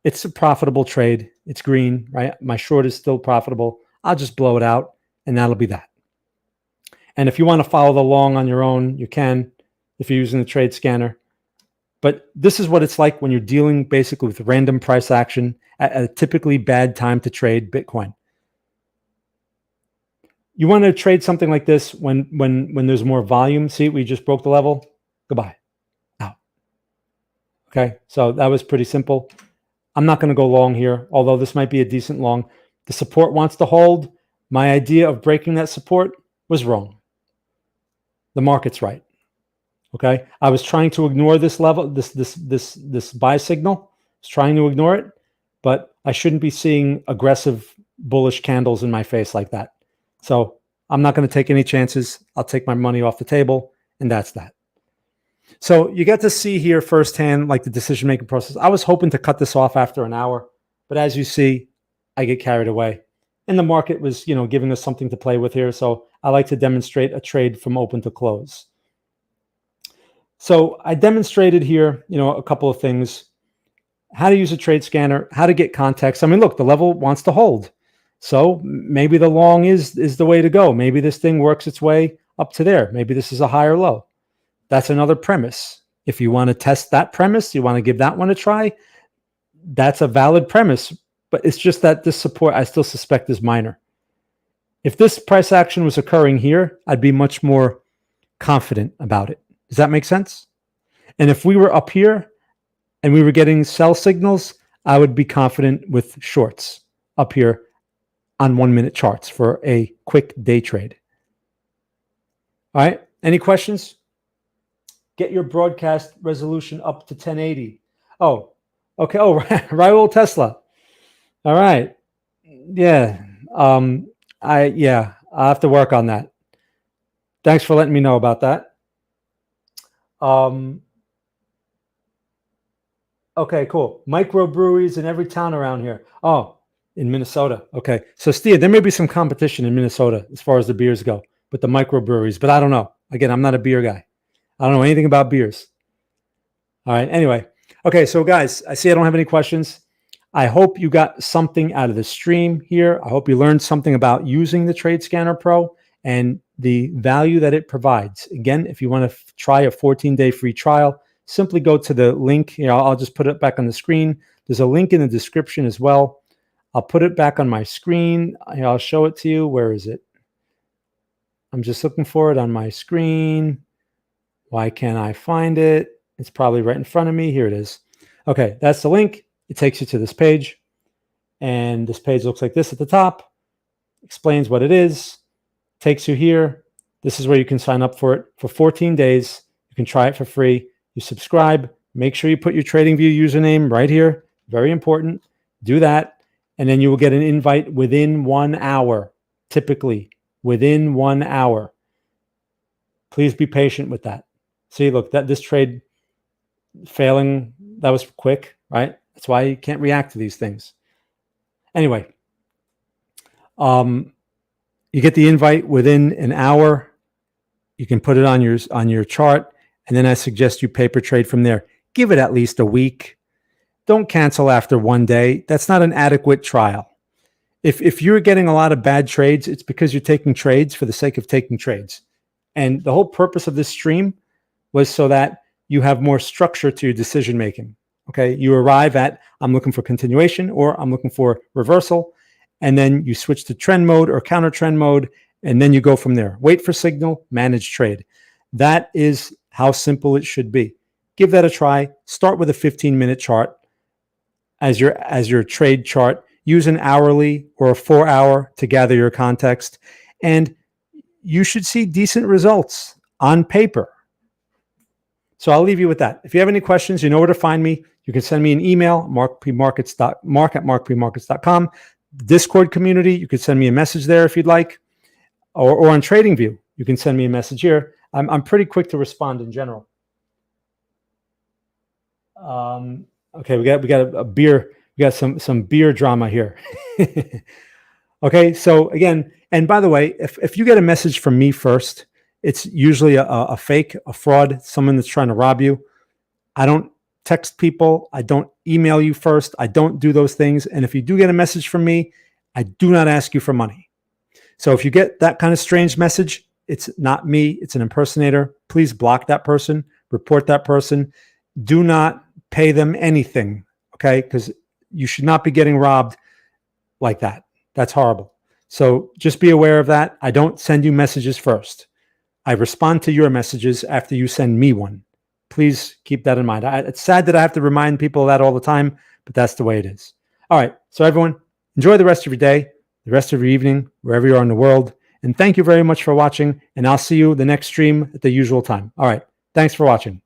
It's a profitable trade. It's green, right? My short is still profitable. I'll just blow it out, and that'll be that. And if you want to follow the long on your own, you can, if you're using the trade scanner. But this is what it's like when you're dealing basically with random price action at a typically bad time to trade Bitcoin. You want to trade something like this when there's more volume. See, we just broke the level. Goodbye. Out. Okay, so that was pretty simple. I'm not going to go long here, although this might be a decent long. The support wants to hold. My idea of breaking that support was wrong. The market's right. Okay, I was trying to ignore this level, this buy signal. I was trying to ignore it, but I shouldn't be seeing aggressive bullish candles in my face like that. So I'm not going to take any chances. I'll take my money off the table, and that's that. So you get to see here firsthand, like the decision-making process. I was hoping to cut this off after an hour, but as you see, I get carried away. And the market was, giving us something to play with here. So I like to demonstrate a trade from open to close. So I demonstrated here, a couple of things. How to use a trade scanner, how to get context. I mean, look, the level wants to hold. So maybe the long is the way to go. Maybe this thing works its way up to there. Maybe this is a higher low. That's another premise. If you want to test that premise, you want to give that one a try, that's a valid premise. But it's just that this support, I still suspect, is minor. If this price action was occurring here, I'd be much more confident about it. Does that make sense? And if we were up here and we were getting sell signals, I would be confident with shorts up here on 1 minute charts for a quick day trade. All right. Any questions? Get your broadcast resolution up to 1080. Oh, okay. Oh, Raul Tesla. All right. Yeah. I'll have to work on that. Thanks for letting me know about that. Okay, cool. Microbreweries in every town around here. Oh, in Minnesota. Okay. So Steve, there may be some competition in Minnesota as far as the beers go with the microbreweries, but I don't know. Again, I'm not a beer guy. I don't know anything about beers. All right. Anyway. Okay. So guys, I see I don't have any questions. I hope you got something out of the stream here. I hope you learned something about using the Trade Scanner Pro and the value that it provides. Again, if you want to try a 14-day free trial, simply go to the link. I'll just put it back on the screen. There's a link in the description as well. I'll put it back on my screen. I'll show it to you. Where is it? I'm just looking for it on my screen. Why can't I find it? It's probably right in front of me. Here it is. Okay, that's the link. It takes you to this page. And this page looks like this at the top. Explains what it is. Takes you here. This is where you can sign up for it for 14 days. You can try it for free. You subscribe. Make sure you put your TradingView username right here. Very important. Do that. And then you will get an invite within 1 hour, typically within 1 hour. Please be patient with that. See, look, this trade failing. That was quick, right? That's why you can't react to these things. Anyway, you get the invite within an hour. You can put it on your chart, and then I suggest you paper trade from there. Give it at least a week. Don't cancel after one day. That's not an adequate trial. If you're getting a lot of bad trades, it's because you're taking trades for the sake of taking trades. And the whole purpose of this stream was so that you have more structure to your decision making. Okay, you arrive at, I'm looking for continuation or I'm looking for reversal, and then you switch to trend mode or counter trend mode, and then you go from there. Wait for signal, manage trade. That is how simple it should be. Give that a try. Start with a 15-minute chart as your trade chart. Use an hourly or a 4-hour to gather your context, and you should see decent results on paper. So I'll leave you with that. If you have any questions, you know where to find me. You can send me an email, mark@markpremarkets.com. Discord community, you could send me a message there if you'd like, or on TradingView, you can send me a message here. I'm pretty quick to respond in general. Okay, we got a beer. We got some beer drama here. Okay, so again, and by the way, if you get a message from me first, it's usually a fake, a fraud, someone that's trying to rob you. I don't text people. I don't email you first. I don't do those things. And if you do get a message from me, I do not ask you for money. So if you get that kind of strange message, it's not me. It's an impersonator. Please block that person, report that person. Do not pay them anything, okay? Because you should not be getting robbed like that. That's horrible. So just be aware of that. I don't send you messages first. I respond to your messages after you send me one. Please keep that in mind. It's sad that I have to remind people of that all the time, but that's the way it is. All right. So everyone, enjoy the rest of your day, the rest of your evening, wherever you are in the world. And thank you very much for watching. And I'll see you the next stream at the usual time. All right. Thanks for watching.